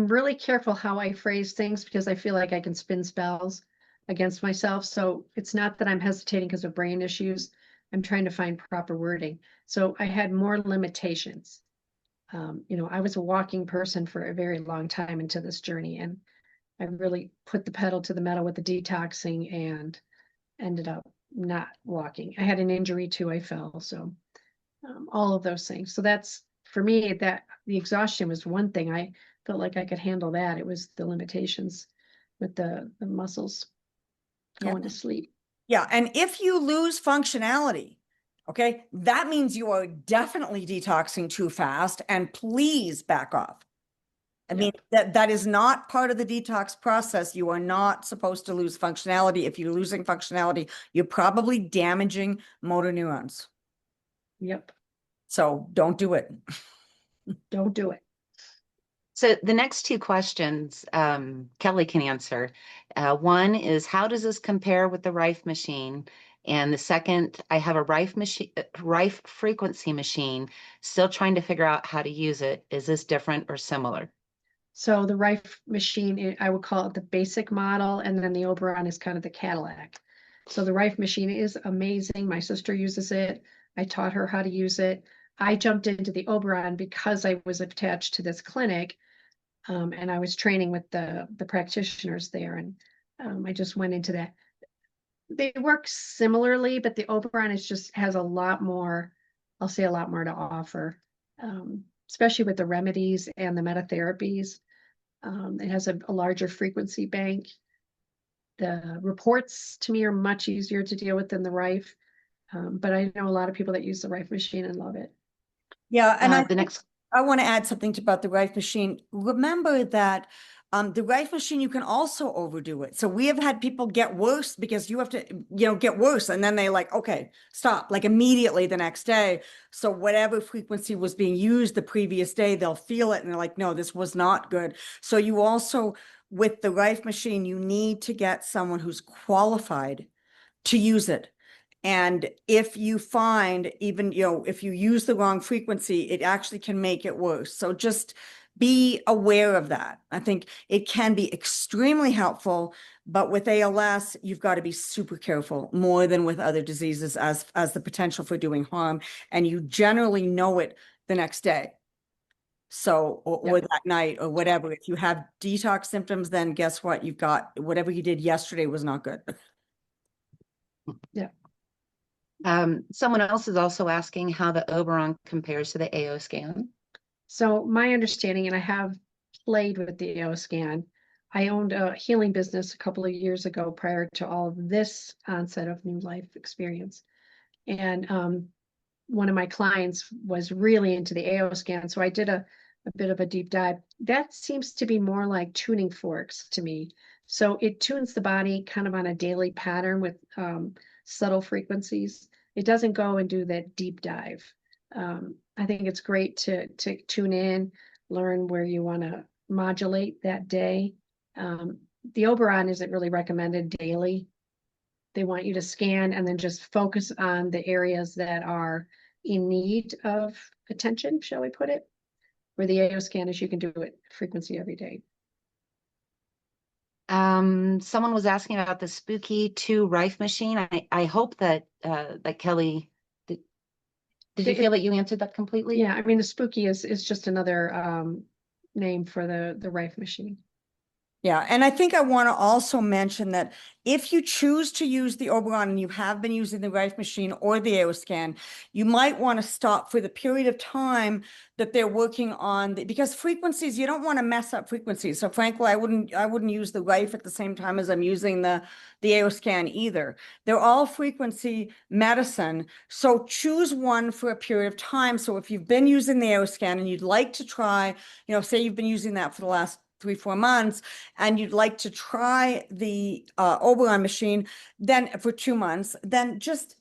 really careful how I phrase things because I feel like I can spin spells against myself. So it's not that I'm hesitating because of brain issues. I'm trying to find proper wording. So I had more limitations. I was a walking person for a very long time into this journey, and I really put the pedal to the metal with the detoxing and ended up not walking. I had an injury too. I fell. So all of those things. So that's for me, that the exhaustion was one thing. I felt like I could handle that. It was the limitations with the muscles going to sleep. Yeah. And if you lose functionality, okay, that means you are definitely detoxing too fast, and please back off. I mean, that is not part of the detox process. You are not supposed to lose functionality. If you're losing functionality, you're probably damaging motor neurons. Yep. So don't do it. Don't do it. So the next two questions Kelly can answer. One is, how does this compare with the Rife machine? And the second, I have a Rife frequency machine, still trying to figure out how to use it. Is this different or similar? So the Rife machine, I would call it the basic model, and then the Oberon is kind of the Cadillac. So the Rife machine is amazing. My sister uses it. I taught her how to use it. I jumped into the Oberon because I was attached to this clinic, and I was training with the practitioners there, and I just went into that. They work similarly, but the Oberon has a lot more, I'll say a lot more to offer, especially with the remedies and the metatherapies. It has a larger frequency bank. The reports to me are much easier to deal with than the Rife, but I know a lot of people that use the Rife machine and love it. Yeah, and I want to add something about the Rife machine. Remember that the Rife machine, you can also overdo it. So we have had people get worse because you have to, get worse. And then they like, okay, stop, like immediately the next day. So whatever frequency was being used the previous day, they'll feel it. And they're like, no, this was not good. So you also, with the Rife machine, you need to get someone who's qualified to use it. And if you find even, if you use the wrong frequency, it actually can make it worse. So just be aware of that. I think it can be extremely helpful, but with ALS, you've got to be super careful more than with other diseases as the potential for doing harm. And you generally know it the next day. So, or that night or whatever. If you have detox symptoms, then guess what? You've got whatever you did yesterday was not good. Yeah. Someone else is also asking how the Oberon compares to the AO scan. So my understanding, and I have played with the AO scan, I owned a healing business a couple of years ago prior to all of this onset of new life experience. And one of my clients was really into the AO scan. So I did a bit of a deep dive. That seems to be more like tuning forks to me. So it tunes the body kind of on a daily pattern with subtle frequencies. It doesn't go and do that deep dive. I think it's great to tune in, learn where you want to modulate that day. The Oberon isn't really recommended daily. They want you to scan and then just focus on the areas that are in need of attention, shall we put it? Where the AO scan is, you can do it frequency every day. Someone was asking about the Spooky 2 Rife machine. I hope that Kelly, did you feel that you answered that completely? Yeah, I mean, the Spooky is just another name for the Rife machine. Yeah, and I think I want to also mention that if you choose to use the Oberon and you have been using the Rife machine or the AO scan, you might want to stop for the period of time that they're working on because frequencies, you don't want to mess up frequencies. So frankly, I wouldn't use the Rife at the same time as I'm using the AO scan either. They're all frequency medicine. So choose one for a period of time. So if you've been using the AO scan and you'd like to try, say you've been using that for the last 3-4 months, and you'd like to try the Oberon machine, then for 2 months, then just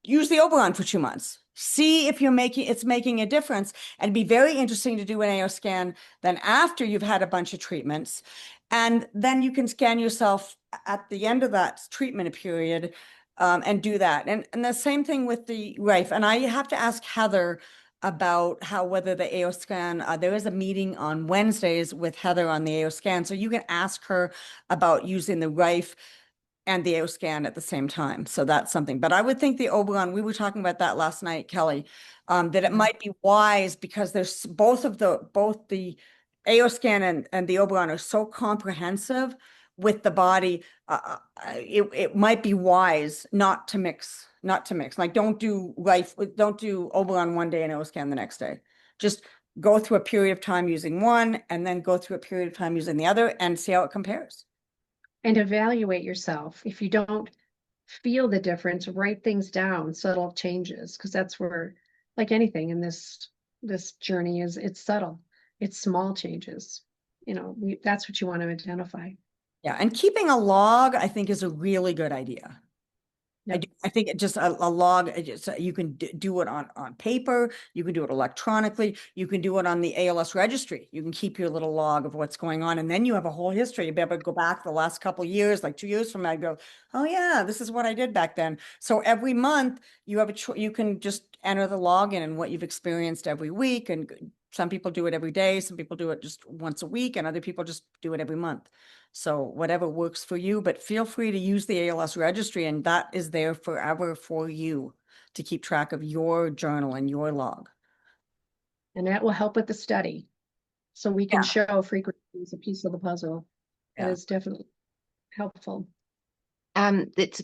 use the Oberon for 2 months. See if it's making a difference, and be very interesting to do an AO scan then after you've had a bunch of treatments. And then you can scan yourself at the end of that treatment period and do that. And the same thing with the Rife. And I have to ask Heather about whether the AO scan, there is a meeting on Wednesdays with Heather on the AO scan. So you can ask her about using the Rife and the AO scan at the same time. So that's something. But I would think the Oberon, we were talking about that last night, Kelly, that it might be wise because there's both the AO scan and the Oberon are so comprehensive with the body. It might be wise not to mix. Like don't do Oberon one day and AO scan the next day. Just go through a period of time using one and then go through a period of time using the other and see how it compares. And evaluate yourself. If you don't feel the difference, write things down, subtle changes, because that's where, like anything in this journey, it's subtle. It's small changes. That's what you want to identify. Yeah, and keeping a log, I think, is a really good idea. Yep. I think it just a log, you can do it on paper, you can do it electronically, you can do it on the ALS registry. You can keep your little log of what's going on, and then you have a whole history. You'll be able to go back the last couple of years, like 2 years from now, go, oh yeah, this is what I did back then. So every month you have you can just enter the login and what you've experienced every week. And some people do it every day, some people do it just once a week, and other people just do it every month. So whatever works for you, but feel free to use the ALS registry, and that is there forever for you to keep track of your journal and your log. And that will help with the study. So we can show frequency as a piece of the puzzle. That is definitely helpful.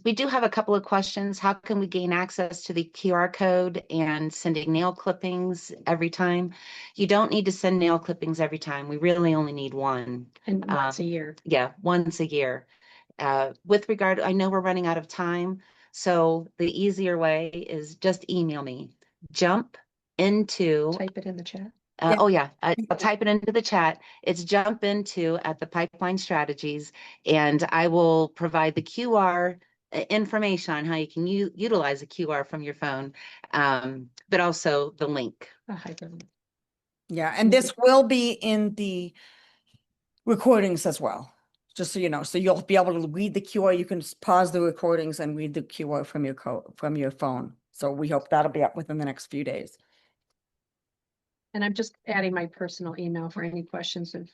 We do have a couple of questions. How can we gain access to the QR code and sending nail clippings every time? You don't need to send nail clippings every time. We really only need one. And once a year. Yeah, once a year. With regard, I know we're running out of time, so the easier way is just email me. Type it in the chat. Oh yeah, I'll type it into the chat. It's @the-pipeline strategies, and I will provide the QR information on how you can utilize a QR from your phone, but also the link. Yeah, and this will be in the recordings as well, just so you know. So you'll be able to read the QR. You can pause the recordings and read the QR from your phone. So we hope that'll be up within the next few days. And I'm just adding my personal email for any questions of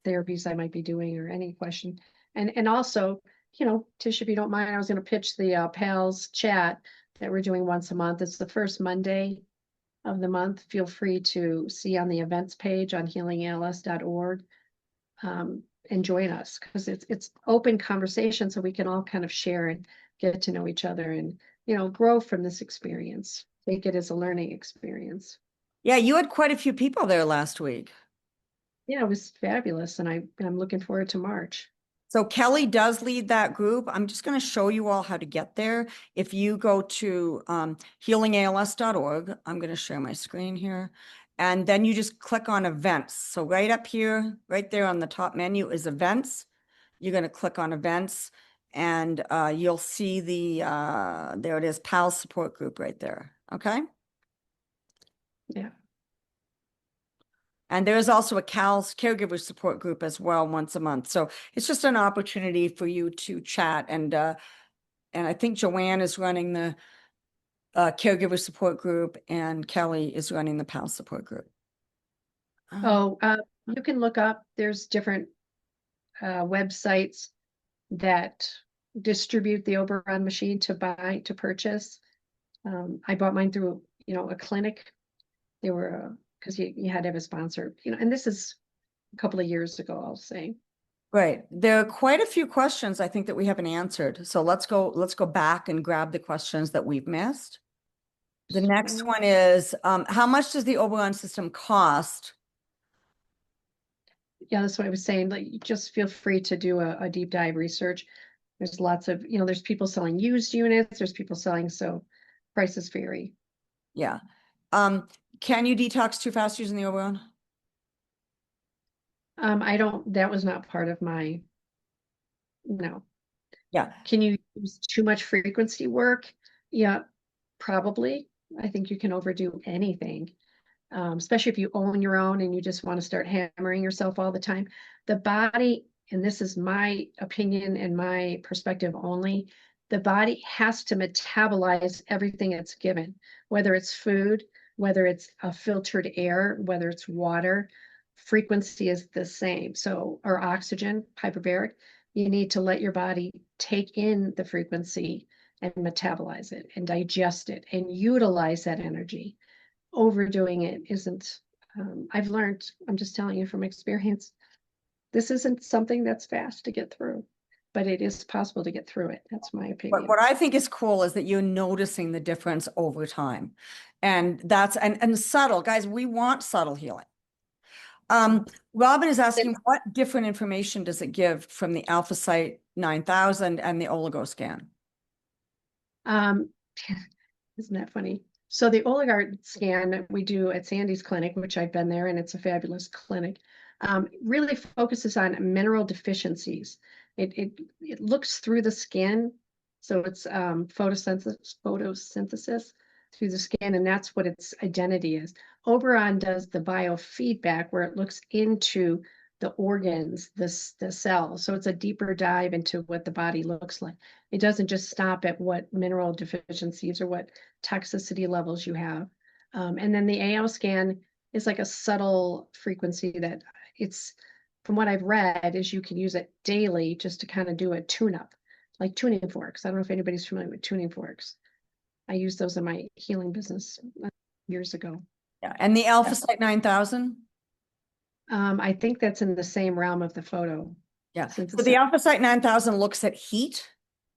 therapies I might be doing or any question. And also, Tish, if you don't mind, I was going to pitch the PALS chat that we're doing once a month. It's the first Monday of the month. Feel free to see on the events page on healingals.org and join us, because it's open conversation, so we can all kind of share and get to know each other and, grow from this experience. Take it as a learning experience. Yeah, you had quite a few people there last week. Yeah, it was fabulous, and I'm looking forward to March. So Kellie does lead that group. I'm just going to show you all how to get there. If you go to healingals.org, I'm going to share my screen here, and then you just click on events. So right up here, right there on the top menu is events. You're going to click on events, and you'll see there it is, PALS support group right there. Okay. Yeah. And there is also a CALS caregiver support group as well once a month. So it's just an opportunity for you to chat. And I think Joanne is running the caregiver support group, and Kellie is running the PALS support group. You can look up, there's different websites that distribute the Oberon machine to purchase. I bought mine through, a clinic. They were, because you had to have a sponsor, and this is a couple of years ago, I'll say. Right. There are quite a few questions I think that we haven't answered. So let's go back and grab the questions that we've missed. The next one is, how much does the Oberon system cost? Yeah, that's what I was saying. Like, just feel free to do a deep dive research. There's lots of, there's people selling used units. There's people selling, so prices vary. Yeah. Can you detox too fast using the Oberon? That was not part of my, no. Yeah. Can you use too much frequency work? Yeah, probably. I think you can overdo anything, especially if you own your own and you just want to start hammering yourself all the time. The body, and this is my opinion and my perspective only, The body has to metabolize everything it's given, whether it's food, whether it's a filtered air, whether it's water, frequency is the same. So, or oxygen, hyperbaric, you need to let your body take in the frequency and metabolize it and digest it and utilize that energy. Overdoing it isn't, I've learned, I'm just telling you from experience, this isn't something that's fast to get through, but it is possible to get through it. That's my opinion. What I think is cool is that you're noticing the difference over time. And that's, and subtle, guys, we want subtle healing. Robin is asking, what different information does it give from the AlphaSite 9000 and the oligoscan? Isn't that funny? So the Oligart scan that we do at Sandy's clinic, which I've been there and it's a fabulous clinic, really focuses on mineral deficiencies. It looks through the skin. So it's photosynthesis through the skin, and that's what its identity is. Oberon does the biofeedback where it looks into the organs, the cells. So it's a deeper dive into what the body looks like. It doesn't just stop at what mineral deficiencies or what toxicity levels you have. And then the AL scan is like a subtle frequency that it's, from what I've read, is you can use it daily just to kind of do a tune-up, like tuning forks. I don't know if anybody's familiar with tuning forks. I used those in my healing business years ago. Yeah. And the AlphaSite 9000? I think that's in the same realm of the photo. Yeah. So the AlphaSite 9000 looks at heat,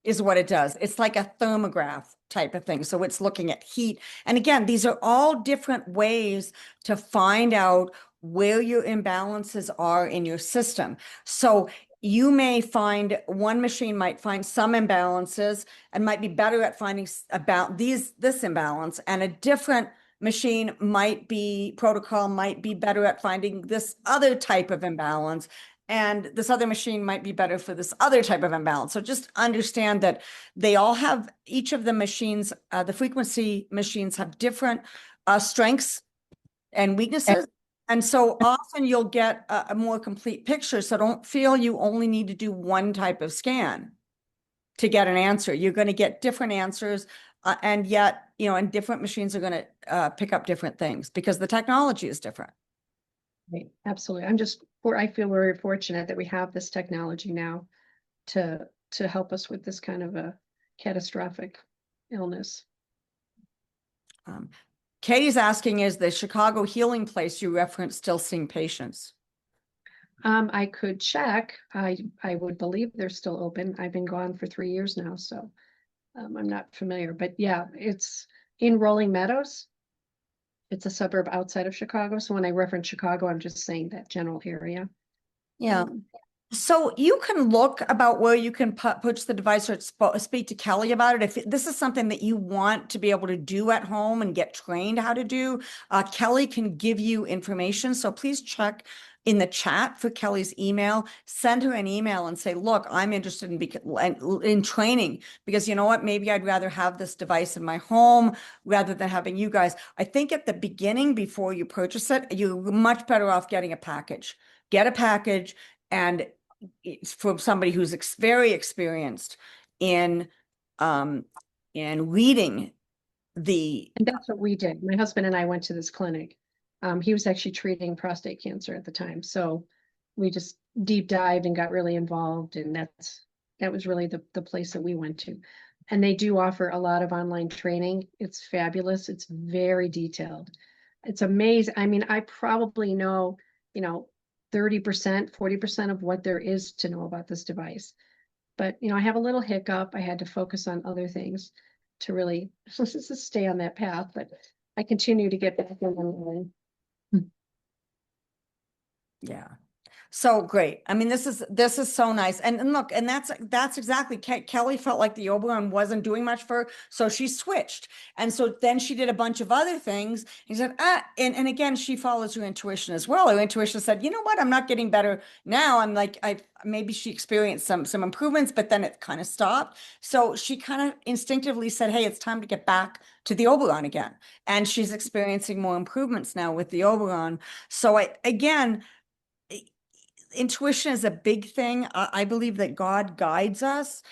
is what it does. It's like a thermograph type of thing. So it's looking at heat. And again, these are all different ways to find out where your imbalances are in your system. So you may find, one machine might find some imbalances and might be better at finding about this imbalance, and a different machine protocol might be better at finding this other type of imbalance, and this other machine might be better for this other type of imbalance. So just understand that they all have, each of the machines, the frequency machines have different strengths and weaknesses. And so often you'll get a more complete picture. So don't feel you only need to do one type of scan to get an answer. You're going to get different answers. And yet, and different machines are going to pick up different things because the technology is different. Right. Absolutely. I feel very fortunate that we have this technology now to help us with this kind of a catastrophic illness. Katie's asking, is the Chicago healing place you referenced still seeing patients? I could check. I would believe they're still open. I've been gone for 3 years now, so I'm not familiar. But yeah, it's in Rolling Meadows. It's a suburb outside of Chicago. So when I reference Chicago, I'm just saying that general area. Yeah. So you can look about where you can push the device or speak to Kellie about it. If this is something that you want to be able to do at home and get trained how to do, Kellie can give you information. So please check in the chat for Kellie's email, send her an email and say, look, I'm interested in training, because you know what, maybe I'd rather have this device in my home rather than having you guys. I think at the beginning, before you purchase it, you're much better off getting a package. Get a package, and it's from somebody who's very experienced in reading the. And that's what we did. My husband and I went to this clinic. He was actually treating prostate cancer at the time. So we just deep dived and got really involved. And that was really the place that we went to. And they do offer a lot of online training. It's fabulous. It's very detailed. It's amazing. I mean, I probably know, 30%, 40% of what there is to know about this device. But, I have a little hiccup. I had to focus on other things to really stay on that path. But I continue to get back in. Yeah. So great. I mean, this is so nice. And look, and that's exactly, Kellie felt like the Oberon wasn't doing much for her, so she switched. And so then she did a bunch of other things. He said, and again, she follows her intuition as well. Her intuition said, you know what, I'm not getting better now. I'm like, maybe she experienced some improvements, but then it kind of stopped. So she kind of instinctively said, hey, it's time to get back to the Oberon again. And she's experiencing more improvements now with the Oberon. So intuition is a big thing. I believe that God guides us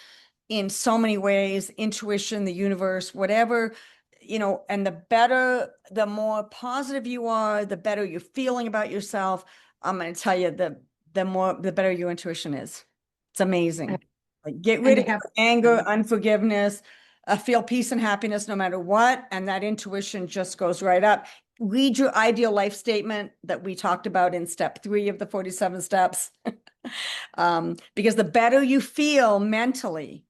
in so many ways, intuition, the universe, whatever, and the more positive you are, the better you're feeling about yourself. I'm going to tell you, the better your intuition is. It's amazing. Like, get rid of anger, unforgiveness, feel peace and happiness no matter what. And that intuition just goes right up. Read your ideal life statement that we talked about in step 3 of the 47 steps. Because the better you feel mentally,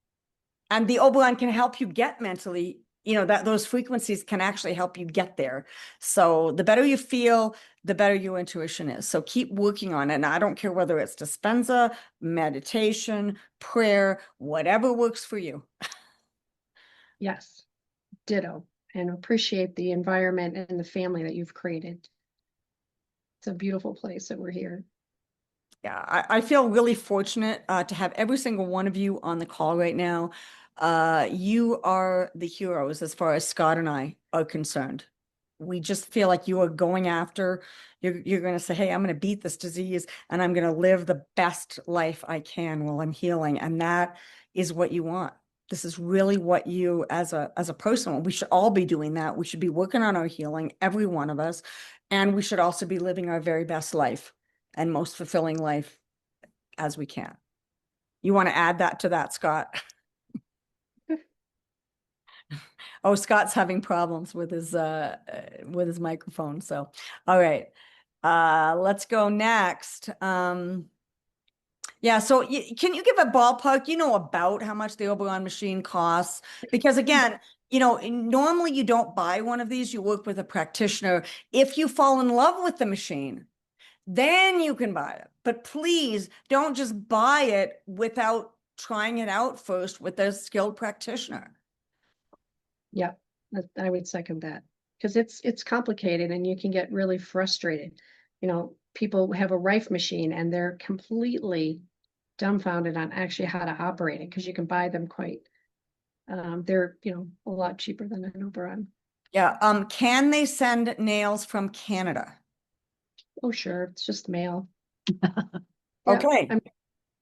and the Oberon can help you get mentally, that those frequencies can actually help you get there. So the better you feel, the better your intuition is. So keep working on it. And I don't care whether it's dispensa, meditation, prayer, whatever works for you. Yes, ditto. And appreciate the environment and the family that you've created. It's a beautiful place that we're here. Yeah, I feel really fortunate to have every single one of you on the call right now. You are the heroes as far as Scott and I are concerned. We just feel like you are going after, you're going to say, hey, I'm going to beat this disease and I'm going to live the best life I can while I'm healing. And that is what you want. This is really what you, as a person, we should all be doing that. We should be working on our healing, every one of us. And we should also be living our very best life and most fulfilling life as we can. You want to add that to that, Scott? Oh, Scott's having problems with his microphone. So, all right, let's go next. Yeah, so can you give a ballpark, about how much the Oberon machine costs? Because again, normally you don't buy one of these, you work with a practitioner. If you fall in love with the machine, then you can buy it. But please don't just buy it without trying it out first with a skilled practitioner. Yeah, I would second that, because it's complicated and you can get really frustrated. People have a Rife machine and they're completely dumbfounded on actually how to operate it, because you can buy them they're a lot cheaper than an Oberon. Yeah. Can they send nails from Canada? Oh, sure. It's just mail. Okay. I mean,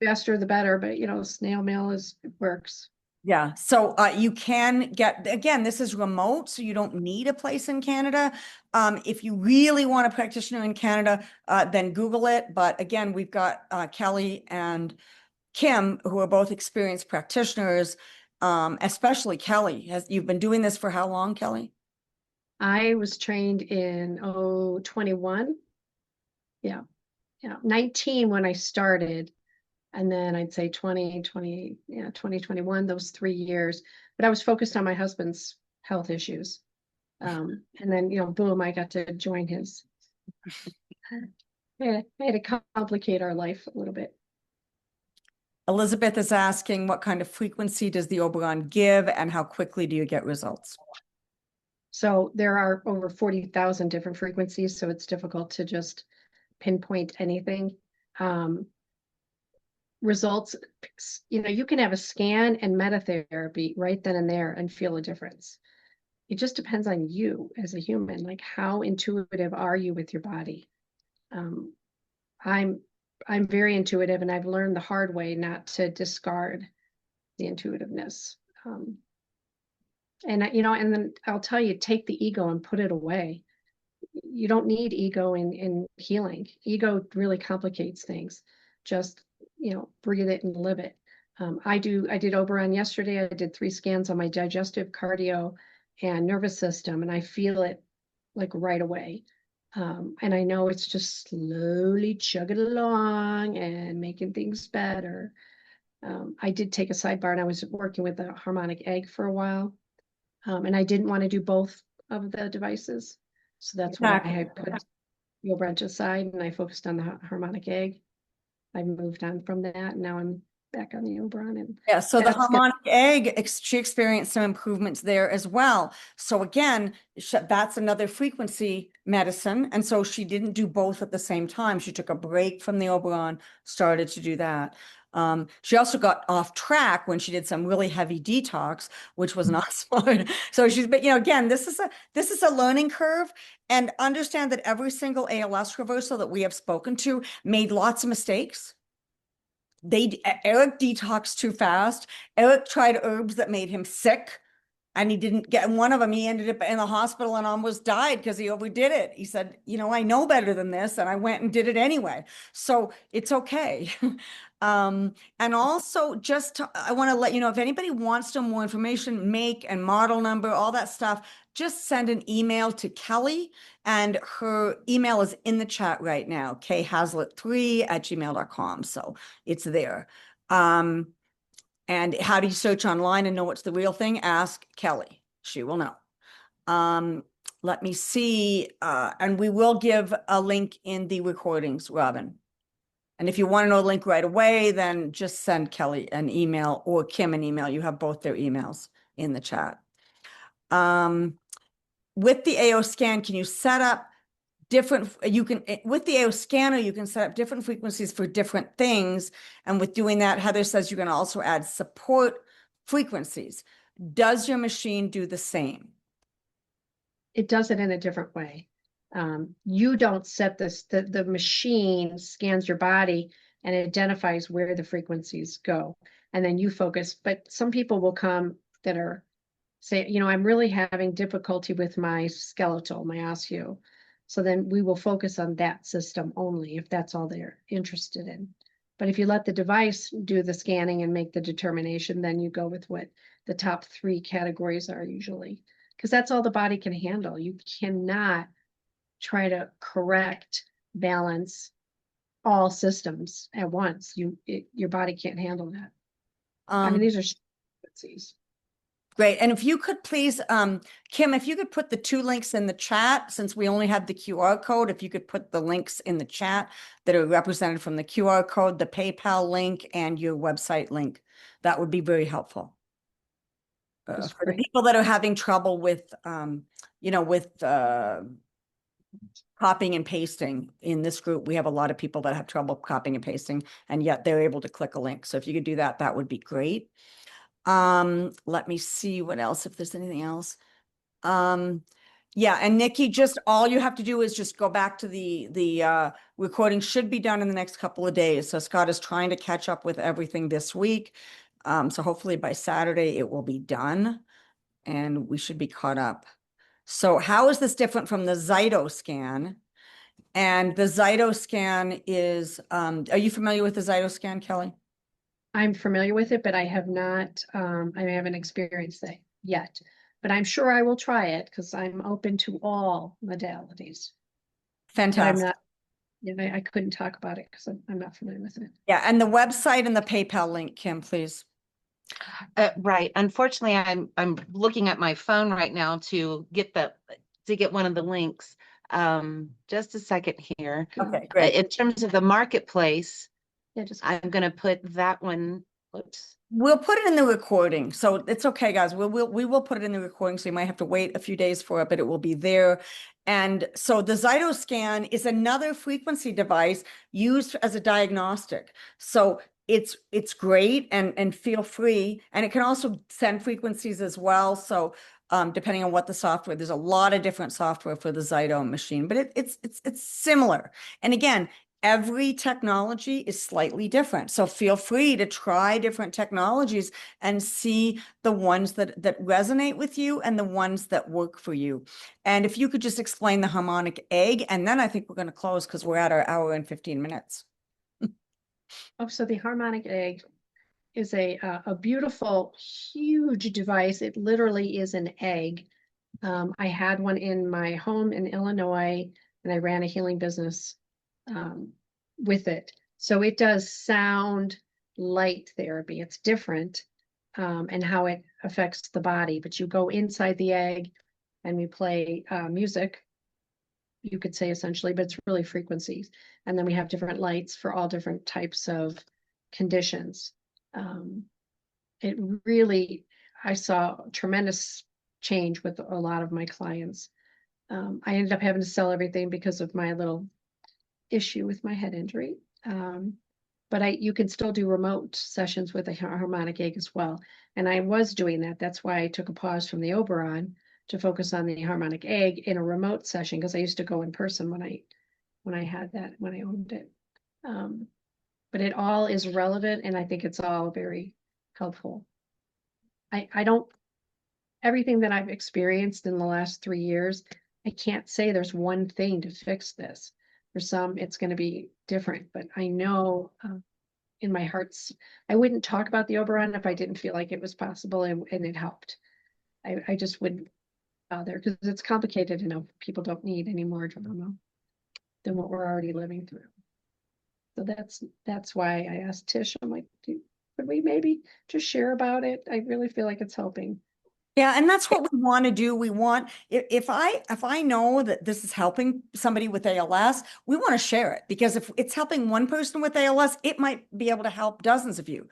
faster the better, but snail mail works. Yeah. So you can get, again, this is remote, so you don't need a place in Canada. If you really want a practitioner in Canada, then Google it. But again, we've got Kellie and Kim, who are both experienced practitioners, especially Kellie. You've been doing this for how long, Kellie? I was trained in 21. Yeah. 19 when I started. And then I'd say 2021, those 3 years. But I was focused on my husband's health issues. And then, boom, I got to join his. I had to complicate our life a little bit. Elizabeth is asking, what kind of frequency does the Oberon give and how quickly do you get results? So there are over 40,000 different frequencies, so it's difficult to just pinpoint anything. Results, you can have a scan and metatherapy right then and there and feel a difference. It just depends on you as a human, like how intuitive are you with your body? I'm very intuitive, and I've learned the hard way not to discard the intuitiveness. And then I'll tell you, take the ego and put it away. You don't need ego in healing. Ego really complicates things. Just breathe it and live it. I did Oberon yesterday. I did 3 scans on my digestive, cardio, and nervous system, and I feel it like right away. And I know it's just slowly chugging along and making things better. I did take a sidebar, and I was working with a harmonic egg for a while. And I didn't want to do both of the devices. So that's why I put the Oberon aside and I focused on the harmonic egg. I moved on from that, and now I'm back on the Oberon. And yeah, so the harmonic egg, she experienced some improvements there as well. So again, that's another frequency medicine. And so she didn't do both at the same time. She took a break from the Oberon, started to do that. She also got off track when she did some really heavy detox, which was not smart. So but again, this is a learning curve, and understand that every single ALS reversal that we have spoken to made lots of mistakes. Eric detoxed too fast. Eric tried herbs that made him sick. And he didn't get one of them. He ended up in the hospital and almost died because he overdid it. He said, I know better than this. And I went and did it anyway. So it's okay. And also I want to let you know, if anybody wants to know more information, make and model number, all that stuff, just send an email to Kellie, and her email is in the chat right now, khazlett3@gmail.com. So it's there. And how do you search online and know what's the real thing? Ask Kellie. She will know. Let me see. And we will give a link in the recordings, Robin. And if you want to know the link right away, then just send Kellie an email or Kim an email. You have both their emails in the chat. With the AO scan, can you set up with the AO scanner, you can set up different frequencies for different things. And with doing that, Heather says you can also add support frequencies. Does your machine do the same? It does it in a different way. You don't set this, the machine scans your body and it identifies where the frequencies go. And then you focus, but some people will come that are say, I'm really having difficulty with my skeletal, my osteo. So then we will focus on that system only if that's all they're interested in. But if you let the device do the scanning and make the determination, then you go with what the top 3 categories are usually, because that's all the body can handle. You cannot try to correct, balance all systems at once. Your body can't handle that. I mean, these are frequencies. Great. And if you could please, Kim, if you could put the 2 links in the chat, since we only have the QR code, if you could put the links in the chat that are represented from the QR code, the PayPal link, and your website link, that would be very helpful. For the people that are having trouble with, copying and pasting in this group, we have a lot of people that have trouble copying and pasting, and yet they're able to click a link. So if you could do that, that would be great. Let me see what else, if there's anything else. Yeah, and Nikki, just all you have to do is just go back to the recording should be done in the next couple of days. So Scott is trying to catch up with everything this week. So hopefully by Saturday it will be done and we should be caught up. So how is this different from the Zytoscan? And the Zytoscan is, are you familiar with the Zytoscan, Kellie? I'm familiar with it, but I have not, I haven't experienced it yet. But I'm sure I will try it because I'm open to all modalities. Fantastic. But I couldn't talk about it because I'm not familiar with it. Yeah, and the website and the PayPal link, Kim, please. Right. Unfortunately, I'm looking at my phone right now to get one of the links. Just a second here. Okay, great. In terms of the marketplace, Yeah, I'm going to put that one. Oops. We'll put it in the recording. So it's okay, guys. We will put it in the recording. So you might have to wait a few days for it, but it will be there. And so the Zytoscan is another frequency device used as a diagnostic. So it's great and feel free. And it can also send frequencies as well. So depending on what the software, there's a lot of different software for the Zyto machine, but it's similar. And again, every technology is slightly different. So feel free to try different technologies and see the ones that resonate with you and the ones that work for you. And if you could just explain the harmonic egg, and then I think we're going to close because we're at our hour and 15 minutes. Oh, so the harmonic egg is a beautiful, huge device. It literally is an egg. I had one in my home in Illinois, and I ran a healing business with it. So it does sound light therapy. It's different and how it affects the body. But you go inside the egg and we play music, you could say essentially, but it's really frequencies. And then we have different lights for all different types of conditions. It really, I saw tremendous change with a lot of my clients. I ended up having to sell everything because of my little issue with my head injury. But you can still do remote sessions with a harmonic egg as well. And I was doing that. That's why I took a pause from the Oberon to focus on the harmonic egg in a remote session, because I used to go in person when I owned it. but it all is relevant, and I think it's all very helpful. I don't, everything that I've experienced in the last 3 years, I can't say there's one thing to fix this. For some, it's going to be different, but I know in my heart's, I wouldn't talk about the Oberon if I didn't feel like it was possible and it helped. I just wouldn't bother because it's complicated enough. People don't need any more drama than what we're already living through. So that's why I asked Tish, I'm like, could we maybe just share about it? I really feel like it's helping. Yeah, and that's what we want to do. We want, if I know that this is helping somebody with ALS, we want to share it, because if it's helping one person with ALS, it might be able to help dozens of you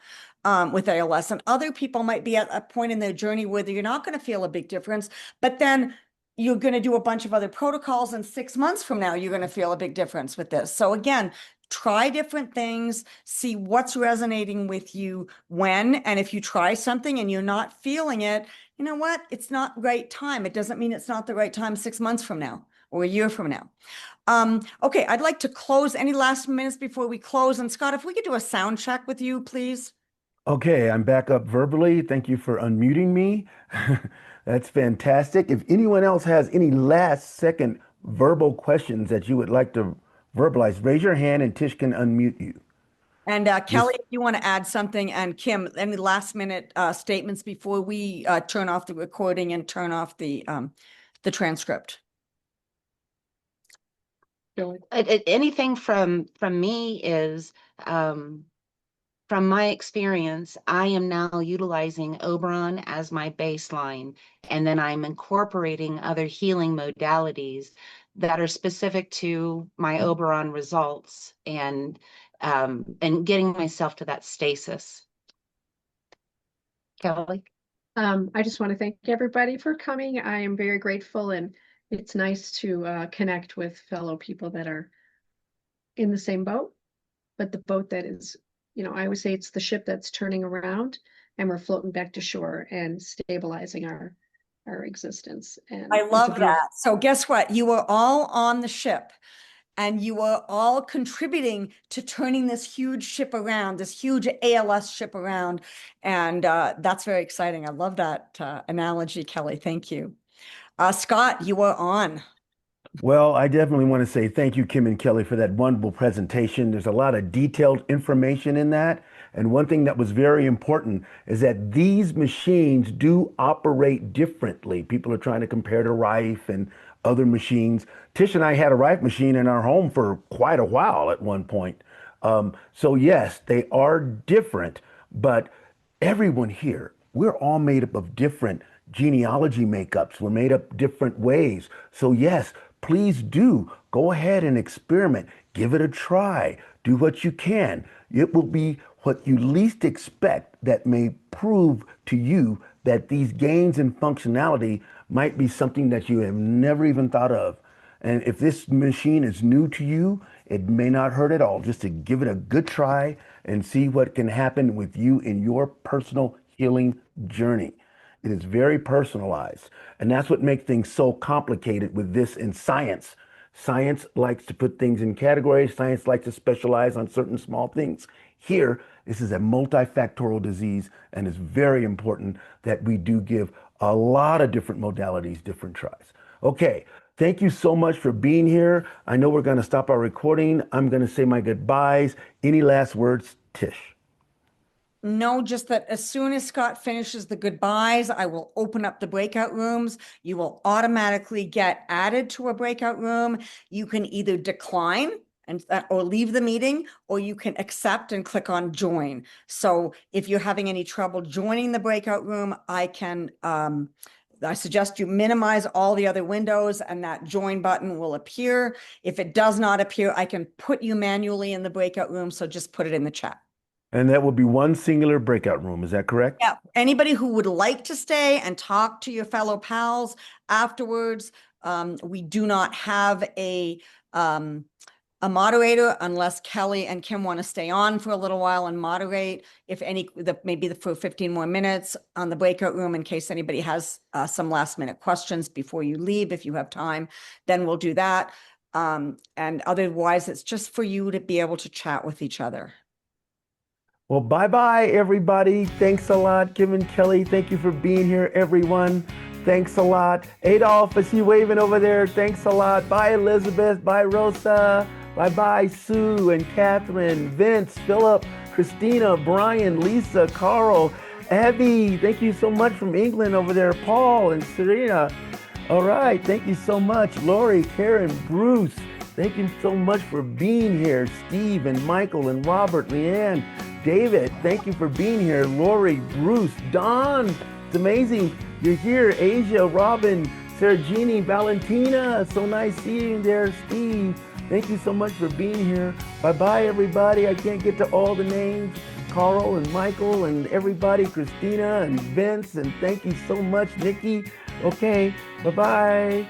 with ALS, and other people might be at a point in their journey where you're not going to feel a big difference, but then you're going to do a bunch of other protocols, and 6 months from now, you're going to feel a big difference with this. So again, try different things, see what's resonating with you when, and if you try something and you're not feeling it, you know what? It's not right time. It doesn't mean it's not the right time 6 months from now or a year from now. Okay, I'd like to close. Any last minutes before we close? And Scott, if we could do a sound check with you, please. Okay, I'm back up verbally. Thank you for unmuting me. That's fantastic. If anyone else has any last second verbal questions that you would like to verbalize, raise your hand and Tish can unmute you. And Kellie, if you want to add something, and Kim, any last minute statements before we turn off the recording and turn off the transcript? Anything from me is, from my experience, I am now utilizing Oberon as my baseline, and then I'm incorporating other healing modalities that are specific to my Oberon results, and getting myself to that stasis. Kellie? I just want to thank everybody for coming. I am very grateful, and it's nice to connect with fellow people that are in the same boat, but the boat that is, I always say it's the ship that's turning around and we're floating back to shore and stabilizing our existence. And I it's a love beautiful. that. So guess what? You are all on the ship, and you are all contributing to turning this huge ship around, this huge ALS ship around. And that's very exciting. I love that analogy, Kellie. Thank you. Scott, you are on. Well, I definitely want to say thank you, Kim and Kellie, for that wonderful presentation. There's a lot of detailed information in that. And one thing that was very important is that these machines do operate differently. People are trying to compare to Rife and other machines. Tish and I had a Rife machine in our home for quite a while at one point. So yes, they are different, but everyone here, we're all made up of different genealogy makeups. We're made up different ways. So yes, please do go ahead and experiment. Give it a try. Do what you can. It will be what you least expect that may prove to you that these gains in functionality might be something that you have never even thought of. And if this machine is new to you, it may not hurt at all just to give it a good try and see what can happen with you in your personal healing journey. It is very personalized. And that's what makes things so complicated with this in science. Science likes to put things in categories. Science likes to specialize on certain small things. Here, this is a multifactorial disease, and it's very important that we do give a lot of different modalities, different tries. Okay, thank you so much for being here. I know we're going to stop our recording. I'm going to say my goodbyes. Any last words, Tish? No, just that as soon as Scott finishes the goodbyes, I will open up the breakout rooms. You will automatically get added to a breakout room. You can either decline and or leave the meeting, or you can accept and click on join. So if you're having any trouble joining the breakout room, I suggest you minimize all the other windows, and that join button will appear. If it does not appear, I can put you manually in the breakout room. So just put it in the chat. And that will be one singular breakout room. Is that correct? Yeah. Anybody who would like to stay and talk to your fellow pals afterwards, we do not have a moderator unless Kellie and Kim want to stay on for a little while and moderate. If any, maybe for 15 more minutes on the breakout room in case anybody has some last minute questions before you leave. If you have time, then we'll do that. And otherwise, it's just for you to be able to chat with each other. Well, bye-bye, everybody. Thanks a lot, Kim and Kelly. Thank you for being here, everyone. Thanks a lot. Adolph, is he waving over there? Thanks a lot. Bye, Elizabeth. Bye, Rosa. Bye-bye, Sue and Catherine, Vince, Philip, Christina, Brian, Lisa, Carl, Abby. Thank you so much from England over there. Paul and Serena. All right. Thank you so much. Lori, Karen, Bruce. Thank you so much for being here. Steve and Michael and Robert, Leanne, David. Thank you for being here. Lori, Bruce, Don. It's amazing you're here. Asia, Robin, Sarah Jeannie, Valentina. So nice seeing you there, Steve. Thank you so much for being here. Bye-bye, everybody. I can't get to all the names. Carl and Michael and everybody, Christina and Vince, and thank you so much, Nikki. Okay, bye-bye.